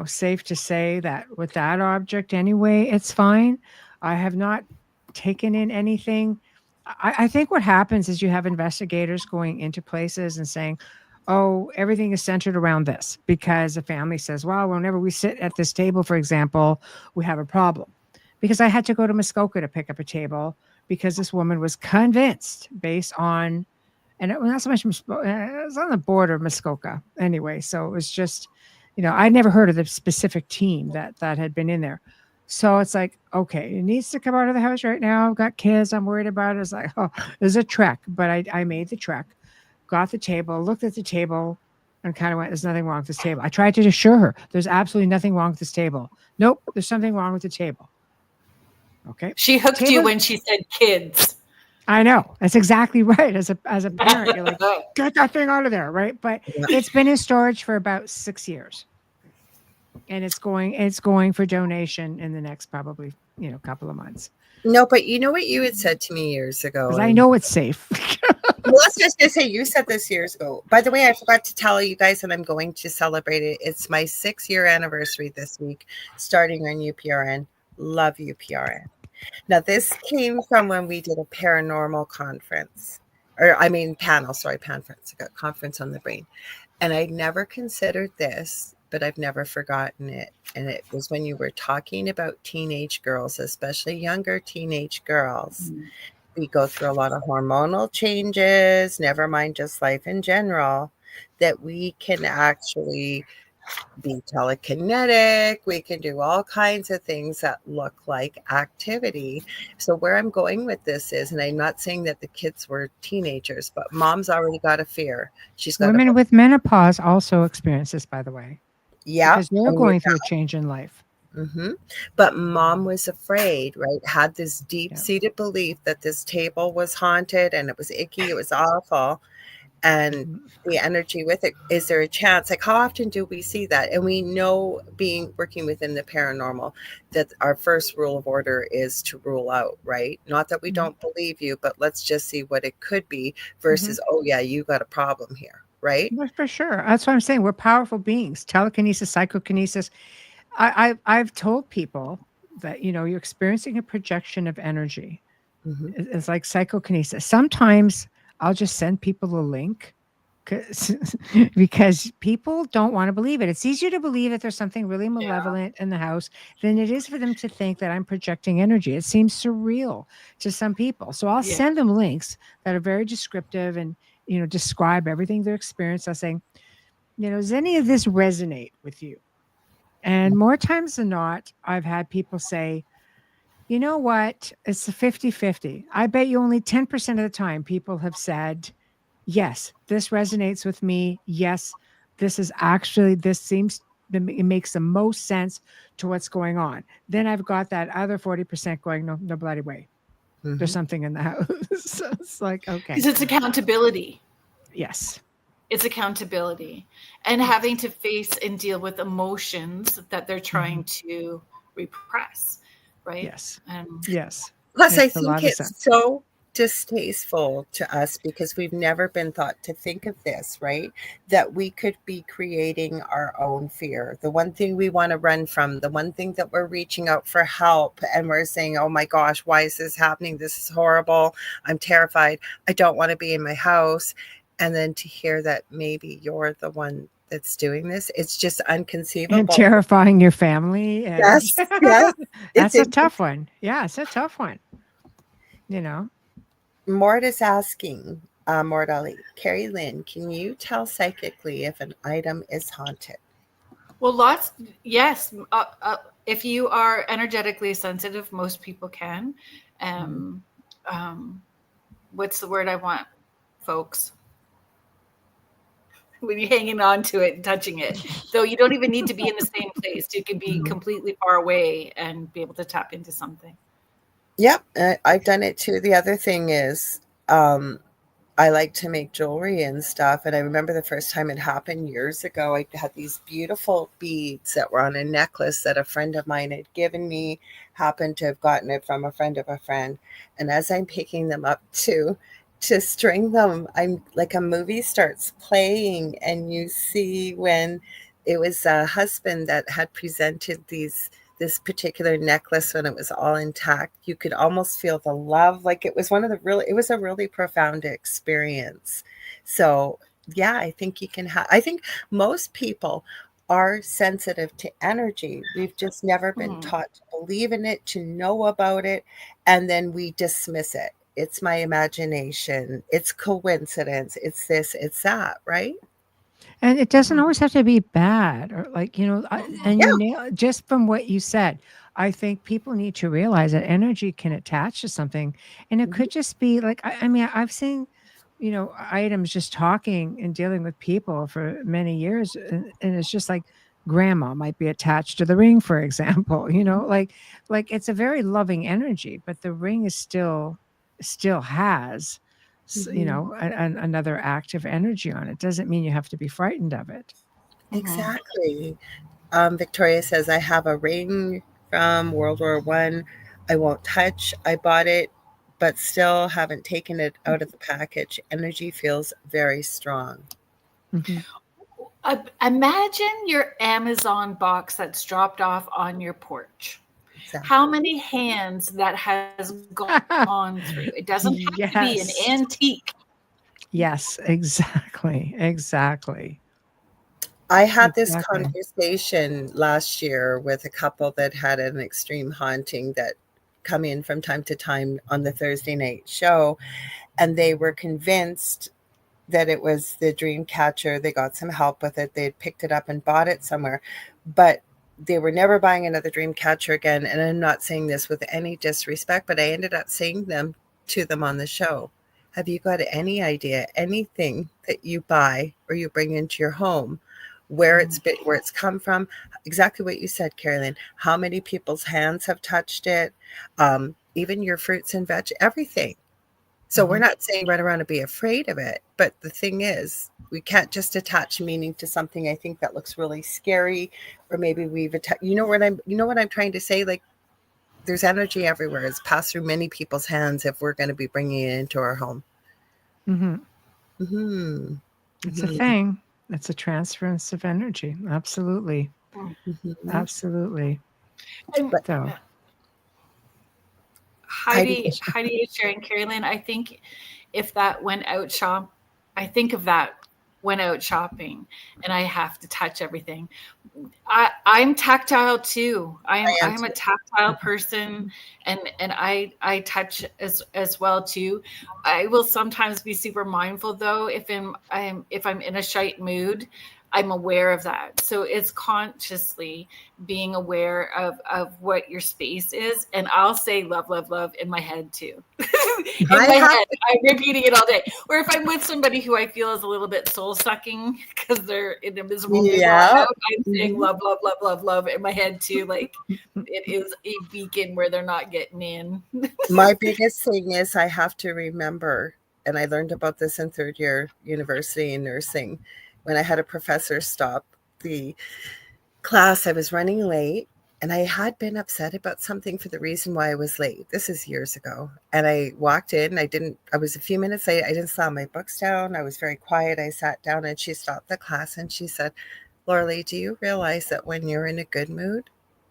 safe to say that with that object anyway, it's fine. I have not taken in anything. I think what happens is you have investigators going into places and saying, oh, everything is centered around this, because a family says, well, whenever we sit at this table, for example, we have a problem. Because I had to go to Muskoka to pick up a table because this woman was convinced based on, and it was not so much, it was on the border of Muskoka anyway. So it was just, I'd never heard of the specific team that had been in there. So it's like, okay, it needs to come out of the house right now. I've got kids. I'm worried about it. It's like, oh, there's a trek, but I made the trek. Got the table, looked at the table, and kind of went, there's nothing wrong with this table. I tried to assure her there's absolutely nothing wrong with this table. Nope, there's something wrong with the table. Okay. She hooked you when she said kids. I know. That's exactly right. As a parent, you're like, get that thing out of there, right? But it's been in storage for about 6 years. And it's going for donation in the next probably, couple of months. No, but you know what you had said to me years ago? Because I know it's safe. Well, I was just going to say, you said this years ago. By the way, I forgot to tell you guys that I'm going to celebrate it. It's my 6-year anniversary this week, starting on UPRN. Love UPRN. Now, this came from when we did a paranormal conference. Conference. I got conference on the brain. And I never considered this, but I've never forgotten it. And it was when you were talking about teenage girls, especially younger teenage girls. Mm-hmm. We go through a lot of hormonal changes, never mind just life in general, that we can actually be telekinetic. We can do all kinds of things that look like activity. So where I'm going with this is, and I'm not saying that the kids were teenagers, but mom's already got a fear. She's got women with menopause also experience this, by the way. Yeah. Because they're going through a change in life. Mm-hmm. But mom was afraid, right? Had this deep-seated belief that this table was haunted and it was icky, it was awful, and the energy with it. Is there a chance? Like, how often do we see that? And we know, working within the paranormal, that our first rule of order is to rule out, right? Not that we don't believe you, but let's just see what it could be versus, oh yeah, you got a problem here, right? For sure. That's what I'm saying. We're powerful beings. Telekinesis, psychokinesis. I've told people that, you're experiencing a projection of energy. Mm-hmm. It's like psychokinesis. Sometimes I'll just send people a link because people don't want to believe it. It's easier to believe that there's something really malevolent in the house than it is for them to think that I'm projecting energy. It seems surreal to some people. So I'll send them links that are very descriptive and, describe everything they're experiencing. I'll say, does any of this resonate with you? And more times than not, I've had people say, you know what? It's a 50-50. I bet you only 10% of the time people have said, yes, this resonates with me. Yes, this seems it makes the most sense to what's going on. Then I've got that other 40% going, no bloody way. There's something in the house. So it's like, okay. Because it's accountability. Yes. It's accountability and having to face and deal with emotions that they're trying to repress. Right. Yes. And yes. Plus, I Makes a think lot of it's sense. so distasteful to us because we've never been thought to think of this, right? That we could be creating our own fear. The one thing we want to run from, the one thing that we're reaching out for help and we're saying, oh my gosh, why is this happening? This is horrible. I'm terrified. I don't want to be in my house. And then to hear that maybe you're the one that's doing this, it's just unconceivable. And terrifying your family. And Yes, yes. That's a tough one. Yeah, it's a tough one. Mort is asking, Mortali, Kerrilynn, can you tell psychically if an item is haunted? Well, yes. If you are energetically sensitive, most people can. What's the word I want, folks? When you're hanging on to it and touching it. Though you don't even need to be in the same place. You can be completely far away and be able to tap into something. Yep, I've done it too. The other thing is, I like to make jewelry and stuff. And I remember the first time it happened years ago, I had these beautiful beads that were on a necklace that a friend of mine had given me, happened to have gotten it from a friend of a friend. And as I'm picking them up to string them, I'm like, a movie starts playing and you see when it was a husband that had presented this particular necklace when it was all intact, you could almost feel the love. Like it was it was a really profound experience. So yeah, I think I think most people are sensitive to energy. We've just never been taught to believe in it, to know about it. And then we dismiss it. It's my imagination. It's coincidence. It's this, it's that, right? And it doesn't always have to be bad or just from what you said, I think people need to realize that energy can attach to something. And it could just be like, I mean, I've seen, items just talking and dealing with people for many years. And it's just like grandma might be attached to the ring, for example, like it's a very loving energy, but the ring is still has another active energy on it. Doesn't mean you have to be frightened of it. Exactly. Victoria says, I have a ring from World War I. I won't touch. I bought it, but still haven't taken it out of the package. Energy feels very strong. Imagine your Amazon box that's dropped off on your porch. Exactly. How many hands that has gone through? It doesn't have to be an antique. Yes, exactly. I had this conversation last year with a couple that had an extreme haunting that come in from time to time on the Thursday night show, and they were convinced that it was the dream catcher. They got some help with it. They had picked it up and bought it somewhere, but they were never buying another dream catcher again. And I'm not saying this with any disrespect, but I ended up saying to them on the show. Have you got any idea, anything that you buy or you bring into your home, where it's come from? Exactly what you said, Kerrilynn. How many people's hands have touched it? Even your fruits and veg, everything. So we're not saying run around and be afraid of it. But the thing is, we can't just attach meaning to something, I think, that looks really scary, or maybe we've attached, you know what I'm trying to say? Like, there's energy everywhere. It's passed through many people's hands if we're going to be bringing it into our home. It's a thing. It's a transference of energy. Absolutely. Absolutely. So. Heidi is sharing, Kerrilynn, I think if that went out went out shopping and I have to touch everything. I'm tactile too. I'm a tactile person and I touch as well too. I will sometimes be super mindful though if I'm in a shite mood. I'm aware of that. So it's consciously being aware of what your space is. And I'll say love, love, love in my head too. In my head, I'm repeating it all day. Or if I'm with somebody who I feel is a little bit soul sucking because they're in a miserable mood, I'm saying love, love, love, love, love in my head too. Like it is a beacon where they're not getting in. My biggest thing is I have to remember, and I learned about this in third year university in nursing, when I had a professor stop the class. I was running late, and I had been upset about something for the reason why I was late. This is years ago. And I walked in. I was a few minutes late. I didn't slam my books down. I was very quiet. I sat down, and she stopped the class, and she said, Lorilei, do you realize that when you're in a good mood,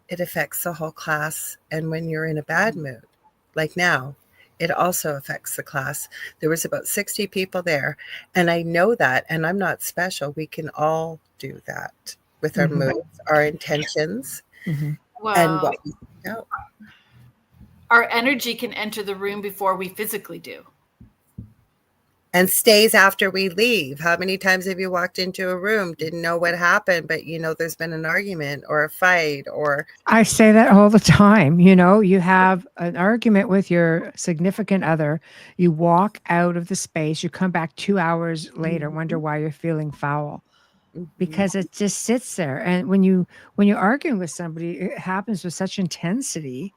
it affects the whole class? And when you're in a bad mood, like now, it also affects the class. There was about 60 people there. And I know that, and I'm not special. We can all do that with our moods, our intentions, and what we know. Our energy can enter the room before we physically do. And stays after we leave. How many times have you walked into a room, didn't know what happened, but there's been an argument or a fight or... I say that all the time. You have an argument with your significant other, you walk out of the space, you come back 2 hours later, wonder why you're feeling foul. Because it just sits there. And when you're arguing with somebody, it happens with such intensity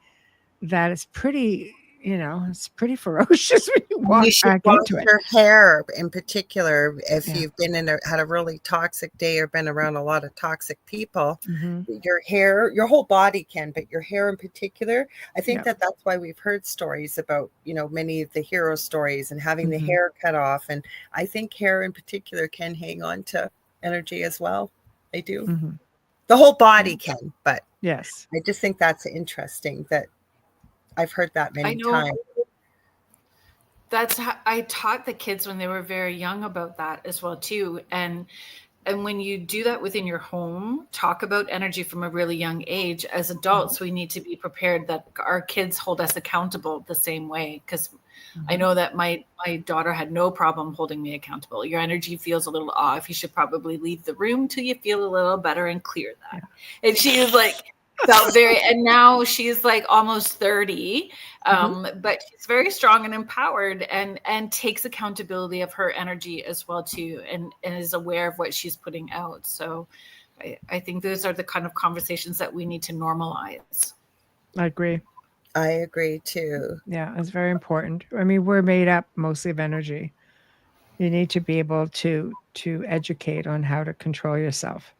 that it's pretty... it's pretty ferocious when you walk back into it. Your hair in particular, if you've been had a really toxic day or been around a lot of toxic people, your hair, your whole body can, but your hair in particular, I think that's why we've heard stories about, many of the hero stories and having the hair cut off. And I think hair in particular can hang on to energy as well. They do. The whole body can, but yes, I just think that's interesting that I've heard that many times. That's how I taught the kids when they were very young about that as well too. And when you do that within your home, talk about energy from a really young age. As adults, we need to be prepared that our kids hold us accountable the same way. Because I know that my daughter had no problem holding me accountable. Your energy feels a little off. You should probably leave the room till you feel a little better and clear that. And she was like, felt very, and now she's like almost 30, but she's very strong and empowered and takes accountability of her energy as well too, and is aware of what she's putting out. So I think those are the kind of conversations that we need to normalize. I agree too. Yeah, it's very important. I mean, we're made up mostly of energy. You need to be able to educate on how to control yourself.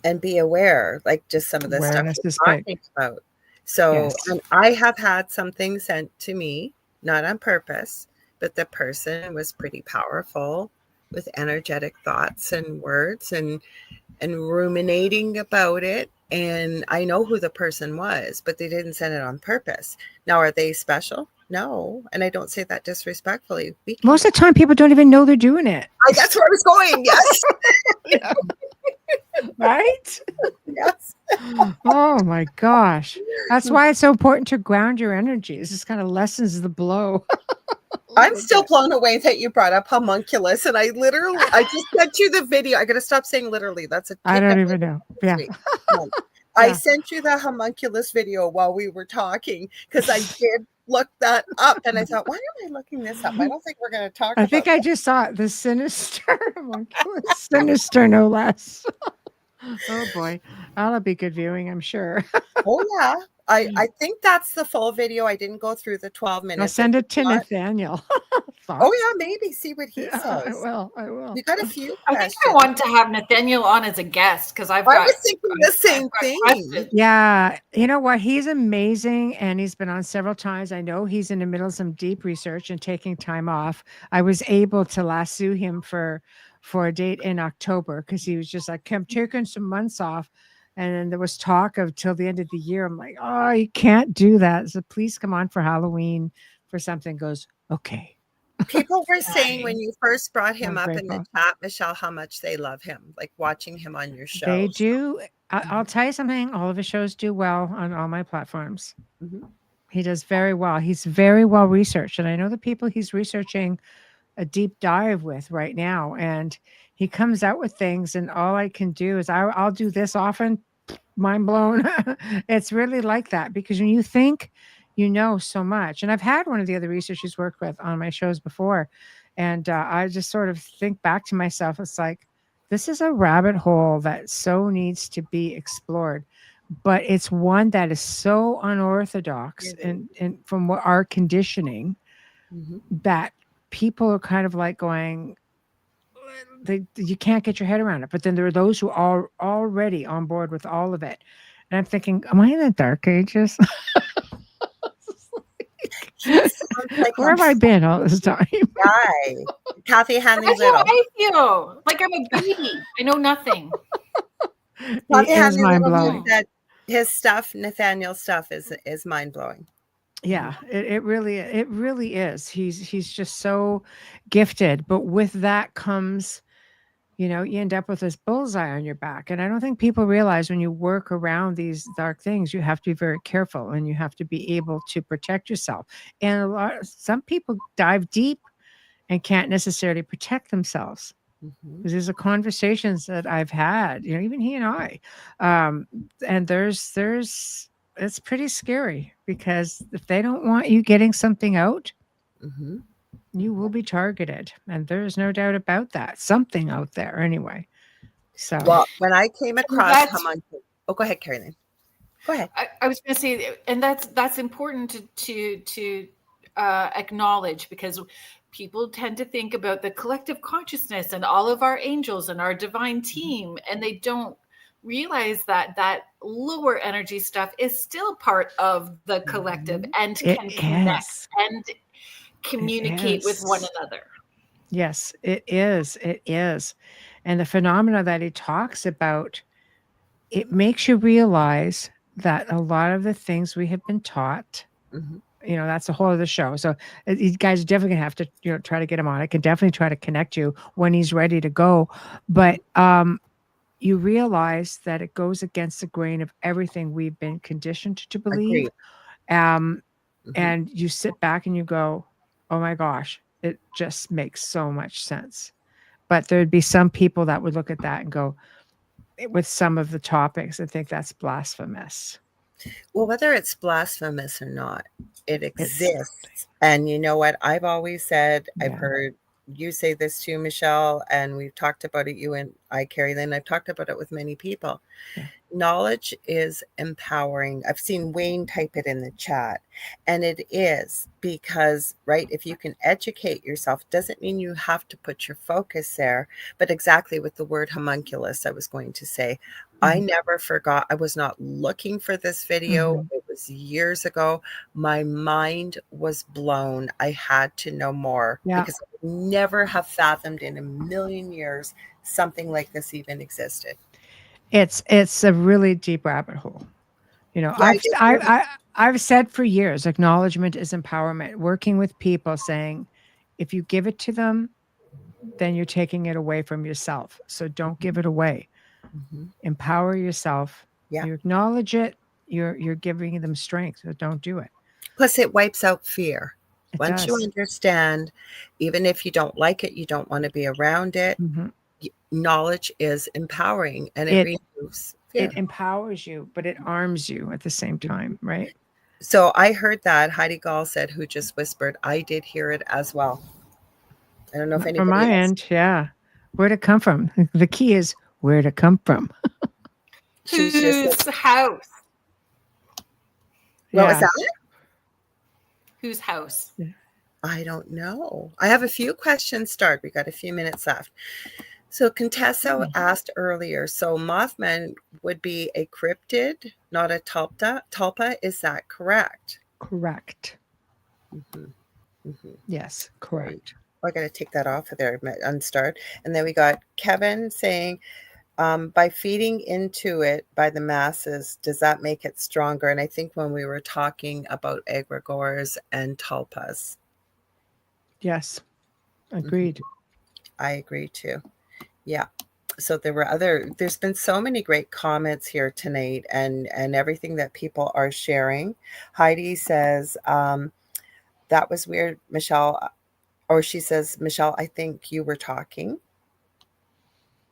And be aware, like just some of the stuff we're talking about. So I have had something sent to me, not on purpose, but the person was pretty powerful with energetic thoughts and words and ruminating about it. And I know who the person was, but they didn't send it on purpose. Now, are they special? No. And I don't say that disrespectfully. Most of the time, people don't even know they're doing it. That's where I was going. Yes. Right? Yes. Oh my gosh. That's why it's so important to ground your energy. This just kind of lessens the blow. I'm still blown away that you brought up homunculus. And I just sent you the video. I got to stop saying literally. I don't even know. Yeah. I sent you the homunculus video while we were talking because I did look that up and I thought, why am I looking this up? I don't think we're going to talk about I think I just saw it. The sinister homunculus. Sinister, no less. Oh boy. That'll be good viewing, I'm sure. Oh yeah. I think that's the full video. I didn't go through the 12 minutes. I'll send it to Nathaniel. Oh yeah, maybe see what he says. I will. You got a few questions. I think I want to have Nathaniel on as a guest because I was thinking the same thing. Questions. Yeah. You know what? He's amazing and he's been on several times. I know he's in the middle of some deep research and taking time off. I was able to lasso him for a date in October because he was just like, I'm taking some months off. And then there was talk of till the end of the year. I'm like, oh, you can't do that. So please come on for Halloween for something. Goes, okay. People were saying when you first brought him up in the chat, Michelle, how much they love him, like watching him on your show. They do. I'll tell you something. All of his shows do well on all my platforms. He does very well. He's very well researched. And I know the people he's researching a deep dive with right now. And he comes out with things, and all I can do is I'll do this often. Mind blown. It's really like that, because when you think you know so much, and I've had one of the other researchers worked with on my shows before, and I just sort of think back to myself. It's like, this is a rabbit hole that so needs to be explored, but it's one that is so unorthodox and from what our conditioning, that people are kind of like going, you can't get your head around it. But then there are those who are already on board with all of it. And I'm thinking, am I in the dark ages? Like where have I been all this time? Guy. Kathy Hanley That's Little. how I feel. Like I'm a baby. I know nothing. Kathy It is Hanley mind Little blowing. that his stuff, Nathaniel's stuff, is mind blowing. Yeah, it really is. He's just so gifted. But with that comes, you end up with this bullseye on your back. And I don't think people realize when you work around these dark things, you have to be very careful, and you have to be able to protect yourself. And some people dive deep and can't necessarily protect themselves. Because these are conversations that I've had, even he and I, and there's it's pretty scary, because if they don't want you getting something out, you will be targeted, and there's no doubt about that. Something out there anyway. So, well, when I came across go ahead, Kerrilynn. Go ahead. I was going to say, and that's important to acknowledge, because people tend to think about the collective consciousness and all of our angels and our divine team, and they don't realize that lower energy stuff is still part of the collective and can connect and communicate with one another. Yes, it is. It is. And the phenomena that he talks about, it makes you realize that a lot of the things we have been taught, that's a whole other show. So you guys are definitely gonna have to, try to get him on. I can definitely try to connect you when he's ready to go. But you realize that it goes against the grain of everything we've been conditioned to believe. And you sit back and you go, oh my gosh, it just makes so much sense. But there'd be some people that would look at that and go, with some of the topics, I think that's blasphemous. Well, whether it's blasphemous or not, it exists. And you know what? I've always said, I've heard you say this too, Michelle, and we've talked about it, you and I, Kerrilynn, I've talked about it with many people. Knowledge is empowering. I've seen Wayne type it in the chat, and it is, because, right, if you can educate yourself, doesn't mean you have to put your focus there. But exactly with the word homunculus, I was going to say, I never forgot. I was not looking for this video. It was years ago. My mind was blown. I had to know more, because I would never have fathomed in a million years something like this even existed. It's a really deep rabbit hole. I've said for years, acknowledgement is empowerment. Working with people, saying, if you give it to them, then you're taking it away from yourself. So don't give it away. Empower yourself. You acknowledge it. You're giving them strength. So don't do it. Plus, it wipes out fear. Once you understand, even if you don't like it, you don't want to be around it. Knowledge is empowering, and it removes fear. It empowers you, but it arms you at the same time, right? So I heard that. Heidi Gall said, who just whispered, I did hear it as well. I don't know if anybody from my end, where'd it come from? The key is where'd it come from? Whose house? What was that? Whose house? I don't know. I have a few questions started. We got a few minutes left. So Contessa asked earlier, so Mothman would be a cryptid, not a tulpa. Is that correct? Correct. Yes, correct. I got to take that off of there, unstart. And then we got Kevin saying, by feeding into it by the masses, does that make it stronger? And I think when we were talking about egregores and tulpas. Yes, agreed. I agree too. Yeah. So there's been so many great comments here tonight, and everything that people are sharing. Heidi says, that was weird, Michelle. Or she says, Michelle, I think you were talking.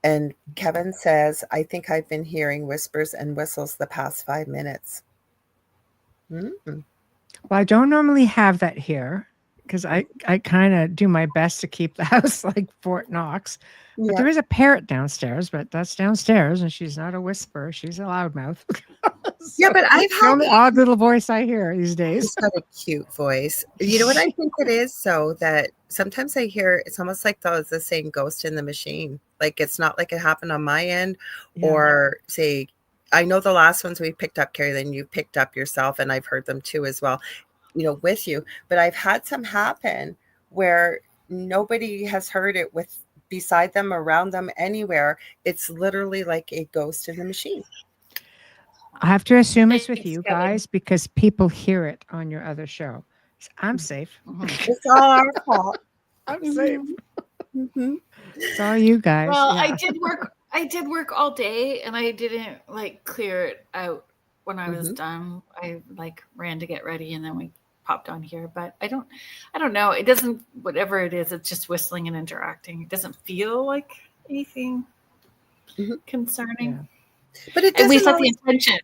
And Kevin says, I think I've been hearing whispers and whistles the past 5 minutes. Mm. Well, I don't normally have that here because I kind of do my best to keep the house like Fort Knox. But there is a parrot downstairs, but that's downstairs, and she's not a whisperer. She's a loudmouth. Yeah, but I've the only odd little voice I hear these days. She's got a cute voice. You know what I think it is? So that sometimes I hear it's almost like the saying "ghost in the machine." Like it's not like it happened on my end, or say, I know the last ones we picked up, Kerrilynn, you picked up yourself, and I've heard them too as well. You know, with you. But I've had some happen where nobody has heard it with beside them, around them, anywhere. It's literally like a ghost in the machine. I have to assume it's with you guys because people hear it on your other show. So I'm safe. It's all our fault. I'm safe. It's all you guys. Well, I did work all day, and I didn't like clear it out when I was done. I like ran to get ready, and then we popped on here. But I don't know. It doesn't. Whatever it is, it's just whistling and interacting. It doesn't feel like anything concerning. Yeah. But it doesn't. And we set the intention.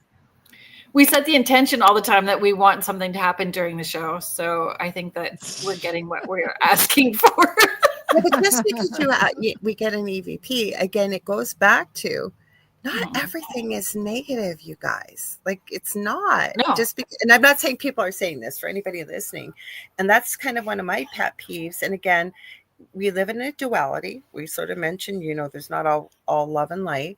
We set the intention all the time that we want something to happen during the show. So I think that we're getting what we're asking for. Yeah, but just because we get an EVP, again, it goes back to not everything is negative, you guys. Like it's not. No. And I'm not saying people are saying this for anybody listening. And that's kind of one of my pet peeves. And again, we live in a duality. We sort of mentioned, you know, there's not all love and light.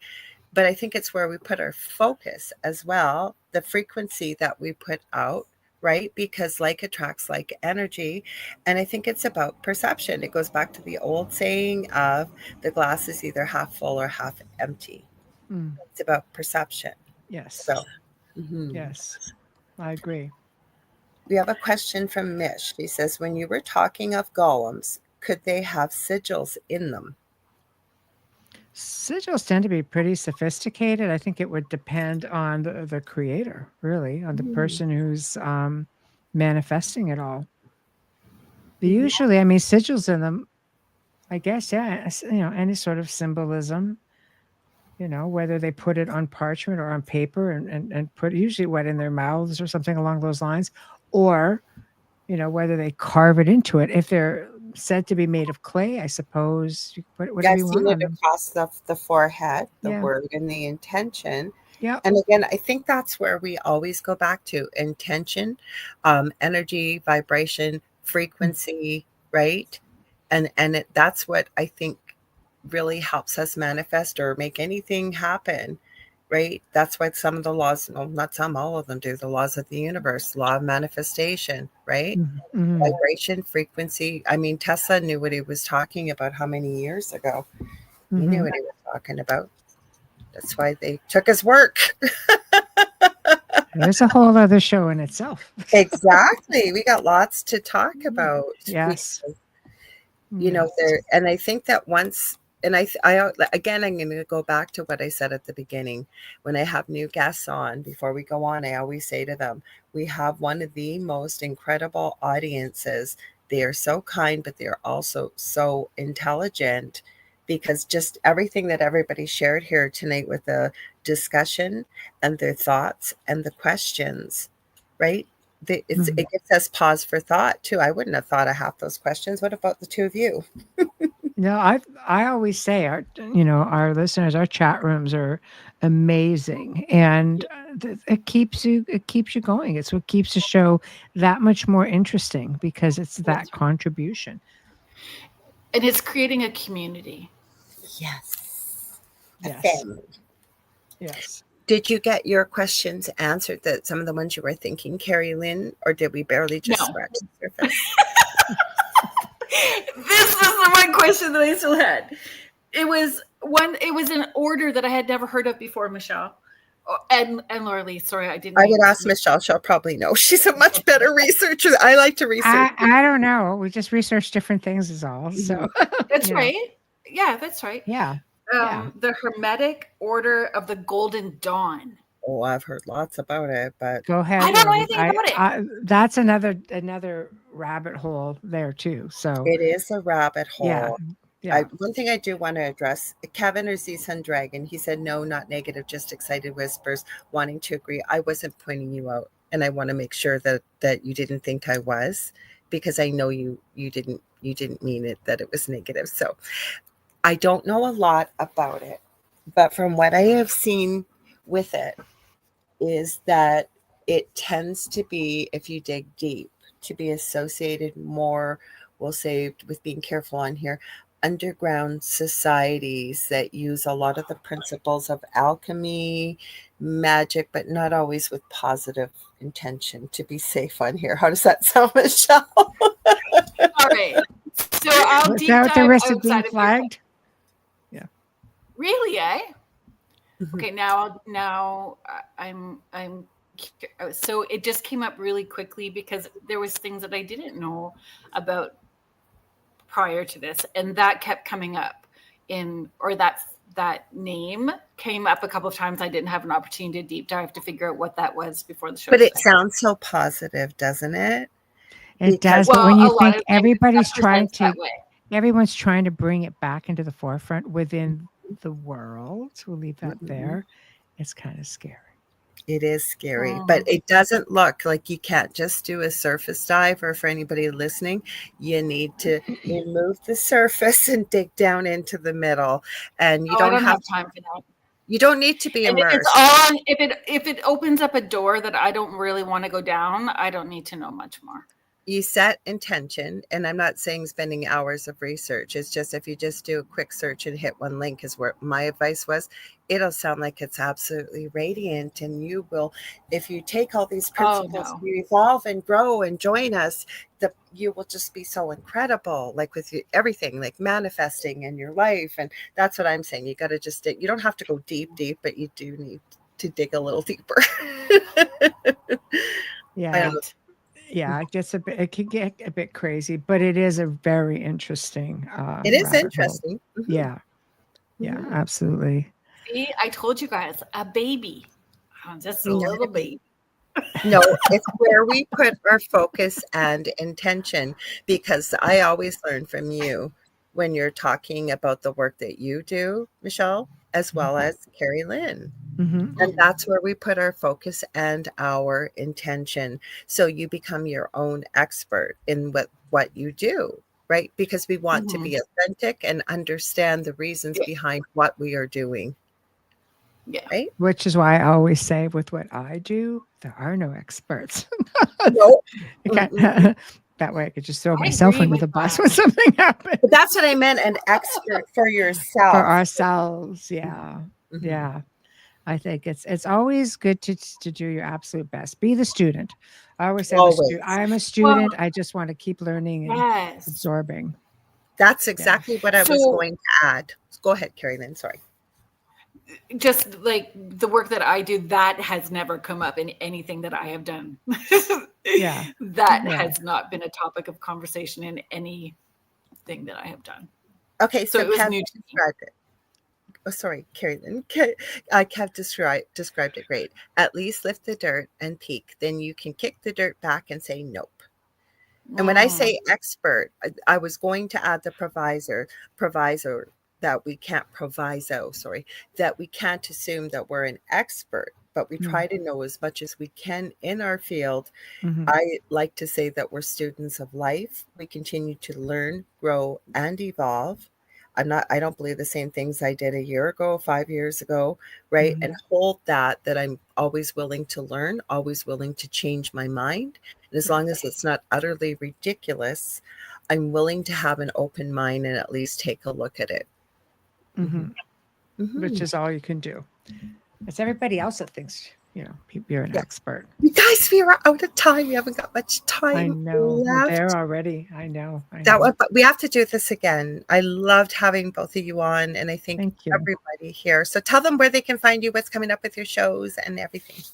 But I think it's where we put our focus as well, the frequency that we put out, right? Because like attracts like energy. And I think it's about perception. It goes back to the old saying of the glass is either half full or half empty. It's about perception. Yes. So, yes, I agree. We have a question from Mish. She says, when you were talking of golems, could they have sigils in them? Sigils tend to be pretty sophisticated. I think it would depend on the creator, really, on the person who's manifesting it all. But usually, I mean, sigils in them, I guess, yeah, you know, any sort of symbolism, you know, whether they put it on parchment or on paper and put usually what in their mouths or something along those lines, or, you know, whether they carve it into it. If they're said to be made of clay, I suppose. You put whatever you want on them. Across the forehead, the word and the intention. Yeah. And again, I think that's where we always go back to intention, energy, vibration, frequency, right? And that's what I think really helps us manifest or make anything happen, right? That's why some of the laws, well, not some, all of them do, the laws of the universe, law of manifestation, right? Vibration, frequency. I mean, Tesla knew what he was talking about how many years ago? He knew what he was talking about. That's why they took his work. There's a whole other show in itself. Exactly. We got lots to talk about. Yes. You know, there, and I think that once, and I again, I'm going to go back to what I said at the beginning. When I have new guests on, before we go on, I always say to them, we have one of the most incredible audiences. They are so kind, but they are also so intelligent, because just everything that everybody shared here tonight with the discussion and their thoughts and the questions, right? It gives us pause for thought too. I wouldn't have thought of half those questions. What about the two of you? No, I always say our listeners, our chat rooms are amazing, and it keeps you going. It's what keeps the show that much more interesting, because it's that contribution. And it's creating a community. Yes. Yes. A family. Yes. Did you get your questions answered, that some of the ones you were thinking, Kerrilynn, or did we barely just scratch the surface? This was the one question that I still had. It was an order that I had never heard of before, Michelle. And Lorilei, sorry, I didn't. I would ask Michelle. She'll probably know. She's a much better researcher. I like to research. I don't know. We just research different things is all. So that's right. Yeah, that's right. Yeah. The Hermetic Order of the Golden Dawn. Oh, I've heard lots about it, but go ahead. I don't know anything about it. That's another rabbit hole there too. So it is a rabbit hole. Yeah. One thing I do want to address, Kevin or Z Sun Dragon, he said, no, not negative, just excited whispers, wanting to agree. I wasn't pointing you out. And I want to make sure that you didn't think I was, because I know you didn't mean it, that it was negative. So I don't know a lot about it, but from what I have seen with it is that it tends to be, if you dig deep, to be associated more, we'll say, with being careful on here, underground societies that use a lot of the principles of alchemy, magic, but not always with positive intention, to be safe on here. How does that sound, Michelle? All right. So I'll deep Without the dive risk of being outside of your flagged. Really, eh? Mhm. Okay, now I'm so it just came up really quickly because there was things that I didn't know about prior to this, and that kept coming up that name came up a couple of times. I didn't have an opportunity to deep dive to figure out what that was before the show. But it today. sounds so positive, doesn't it? It Because- does, but when Well, a you lot think of times everybody's that trying presents to, that way. everyone's trying to bring it back into the forefront within the world, we'll leave that Mhm. there. It's kind of scary. It is scary, but it doesn't look like you can't just do a surface dive, or for anybody listening, you need to remove the surface and dig down into the middle. And you I don't have time for that. you don't need to be And if immersed. it's on, if it opens up a door that I don't really want to go down, I don't need to know much more. You set intention, and I'm not saying spending hours of research. It's just, if you just do a quick search and hit one link, is where my advice was, it'll sound like it's absolutely radiant, and you will, if you take all these principles, no. you evolve and grow and join us, you will just be so incredible, like with everything, like manifesting in your life. And that's what I'm saying. You got to just, you don't have to go deep, but you do need to dig a little deeper. Yeah. Yeah, it can get a bit crazy, but it is a very interesting It is rabbit hole. interesting. Mhm. Yeah. Yeah, absolutely. See, I told you guys, a baby. Just a little baby. No, it's where we put our focus and intention, because I always learn from you when you're talking about the work that you do, Michelle, as well as Kerrilynn. Mm-hmm. And that's where we put our focus and our intention. So you become your own expert in what you do, right? Because we want to be authentic and understand the reasons behind what we are doing. Yeah. Right? Which is why I always say, with what I do, there are no experts. No. That way I could just throw myself under the bus when something happens. But that's what I meant, an expert for yourself. For ourselves, yeah. Mm-hmm. Yeah. I think it's always good to do your absolute best. Be the student. I always say I'm a student. I just want to keep learning and absorbing. That's exactly what I was going to add. Go ahead, Kerrilynn. Sorry. Just like the work that I do, that has never come up in anything that I have done. That has not been a topic of conversation in anything that I have done. Okay, so it was Kev new to me. described it. Oh, sorry, Kerrilynn. Kev described it great. At least lift the dirt and peek. Then you can kick the dirt back and say nope. And when I say expert, I was going to add the provisor that we can't that we can't assume that we're an expert, but we try to know as much as we can in our field. I like to say that we're students of life. We continue to learn, grow, and evolve. I don't believe the same things I did a year ago, 5 years ago, right? And hold that I'm always willing to learn, always willing to change my mind. And as long as it's not utterly ridiculous, I'm willing to have an open mind and at least take a look at it. Which is all you can do. It's everybody else that thinks, you're an expert. You guys, we are out of time. We haven't got much time. I know. left. We're there already. I know. But we have to do this again. I loved having both of you on, and I think everybody here. So tell them where they can find you, what's coming up with your shows and everything.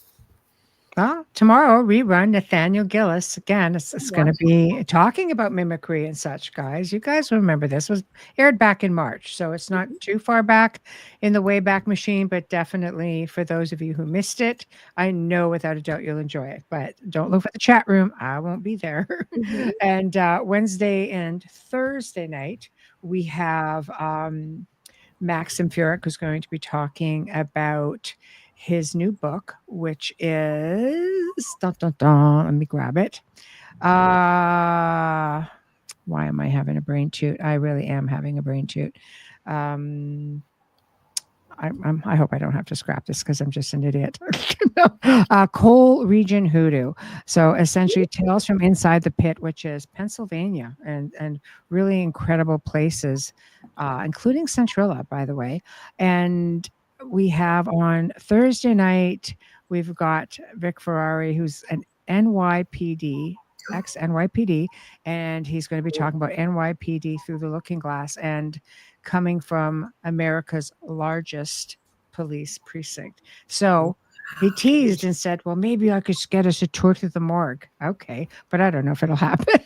Well, tomorrow, rerun Nathaniel Gillis. Again, it's going to be talking about mimicry and such, guys. You guys remember this was aired back in March, so it's not too far back in the Wayback Machine, but definitely for those of you who missed it, I know without a doubt you'll enjoy it. But don't look for the chat room. I won't be there. And Wednesday and Thursday night, we have Maxim Furyk, who's going to be talking about his new book, which is let me grab it. Why am I having a brain toot? I really am having a brain toot. I hope I don't have to scrap this because I'm just an idiot. Coal Region Hoodoo. So essentially Tales from Inside the Pit, which is Pennsylvania and really incredible places, including Centrilla, by the way. And we have on Thursday night, we've got Vic Ferrari, who's an NYPD, ex-NYPD, and he's going to be talking about NYPD through the looking glass and coming from America's largest police precinct. So he teased and said, well, maybe I could get us a tour through the morgue. Okay, but I don't know if it'll happen.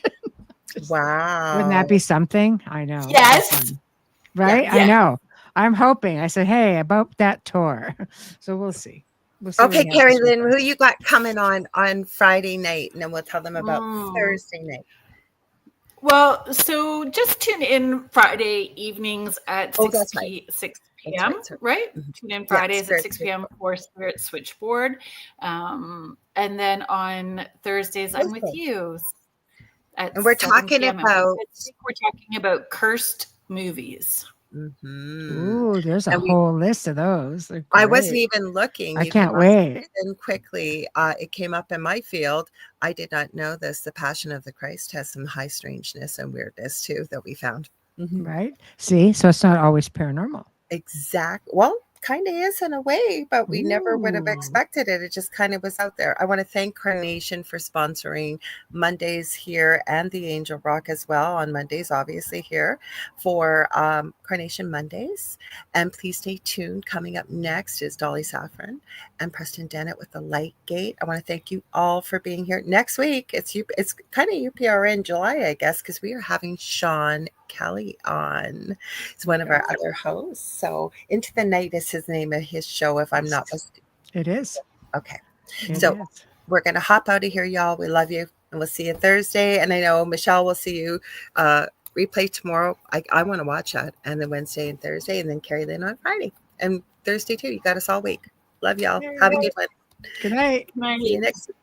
Wow. Wouldn't that be something? I know. Yes. Right? Yeah. I know. I'm hoping. I said, hey, about that tour. So we'll see. We'll see. Okay, Kerrilynn, who you got coming on Friday night? And then we'll tell them about Thursday night. Well, so just tune in Friday evenings at 6 p.m. Right? Tune in Fridays at 6 p.m. for Spirit Switchboard. And then on Thursdays, I'm with you. And we're talking about cursed movies. Ooh, there's a whole list of those. I wasn't even looking. I can't wait. And quickly, it came up in my field. I did not know this. The Passion of the Christ has some high strangeness and weirdness too that we found. Right. See, so it's not always paranormal. Exactly. Well, kind of is in a way, but we never would have expected it. It just kind of was out there. I want to thank Carnation for sponsoring Mondays here and the Angel Rock as well on Mondays, obviously here for Carnation Mondays. And please stay tuned. Coming up next is Dolly Saffron and Preston Dennett with the Light Gate. I want to thank you all for being here. Next week, it's kind of UPRN July, I guess, because we are having Sean Kelly on. It's one of our other hosts. So Into the Night is his name of his show, if I'm not mistaken. It is. Okay. We're going to hop out of here, y'all. We love you. And we'll see you Thursday. And I know Michelle will see you replay tomorrow. I want to watch that. And then Wednesday and Thursday. And then Kerrilynn on Friday. And Thursday too. You got us all week. Love y'all. Have a good one. Good night. See you next week.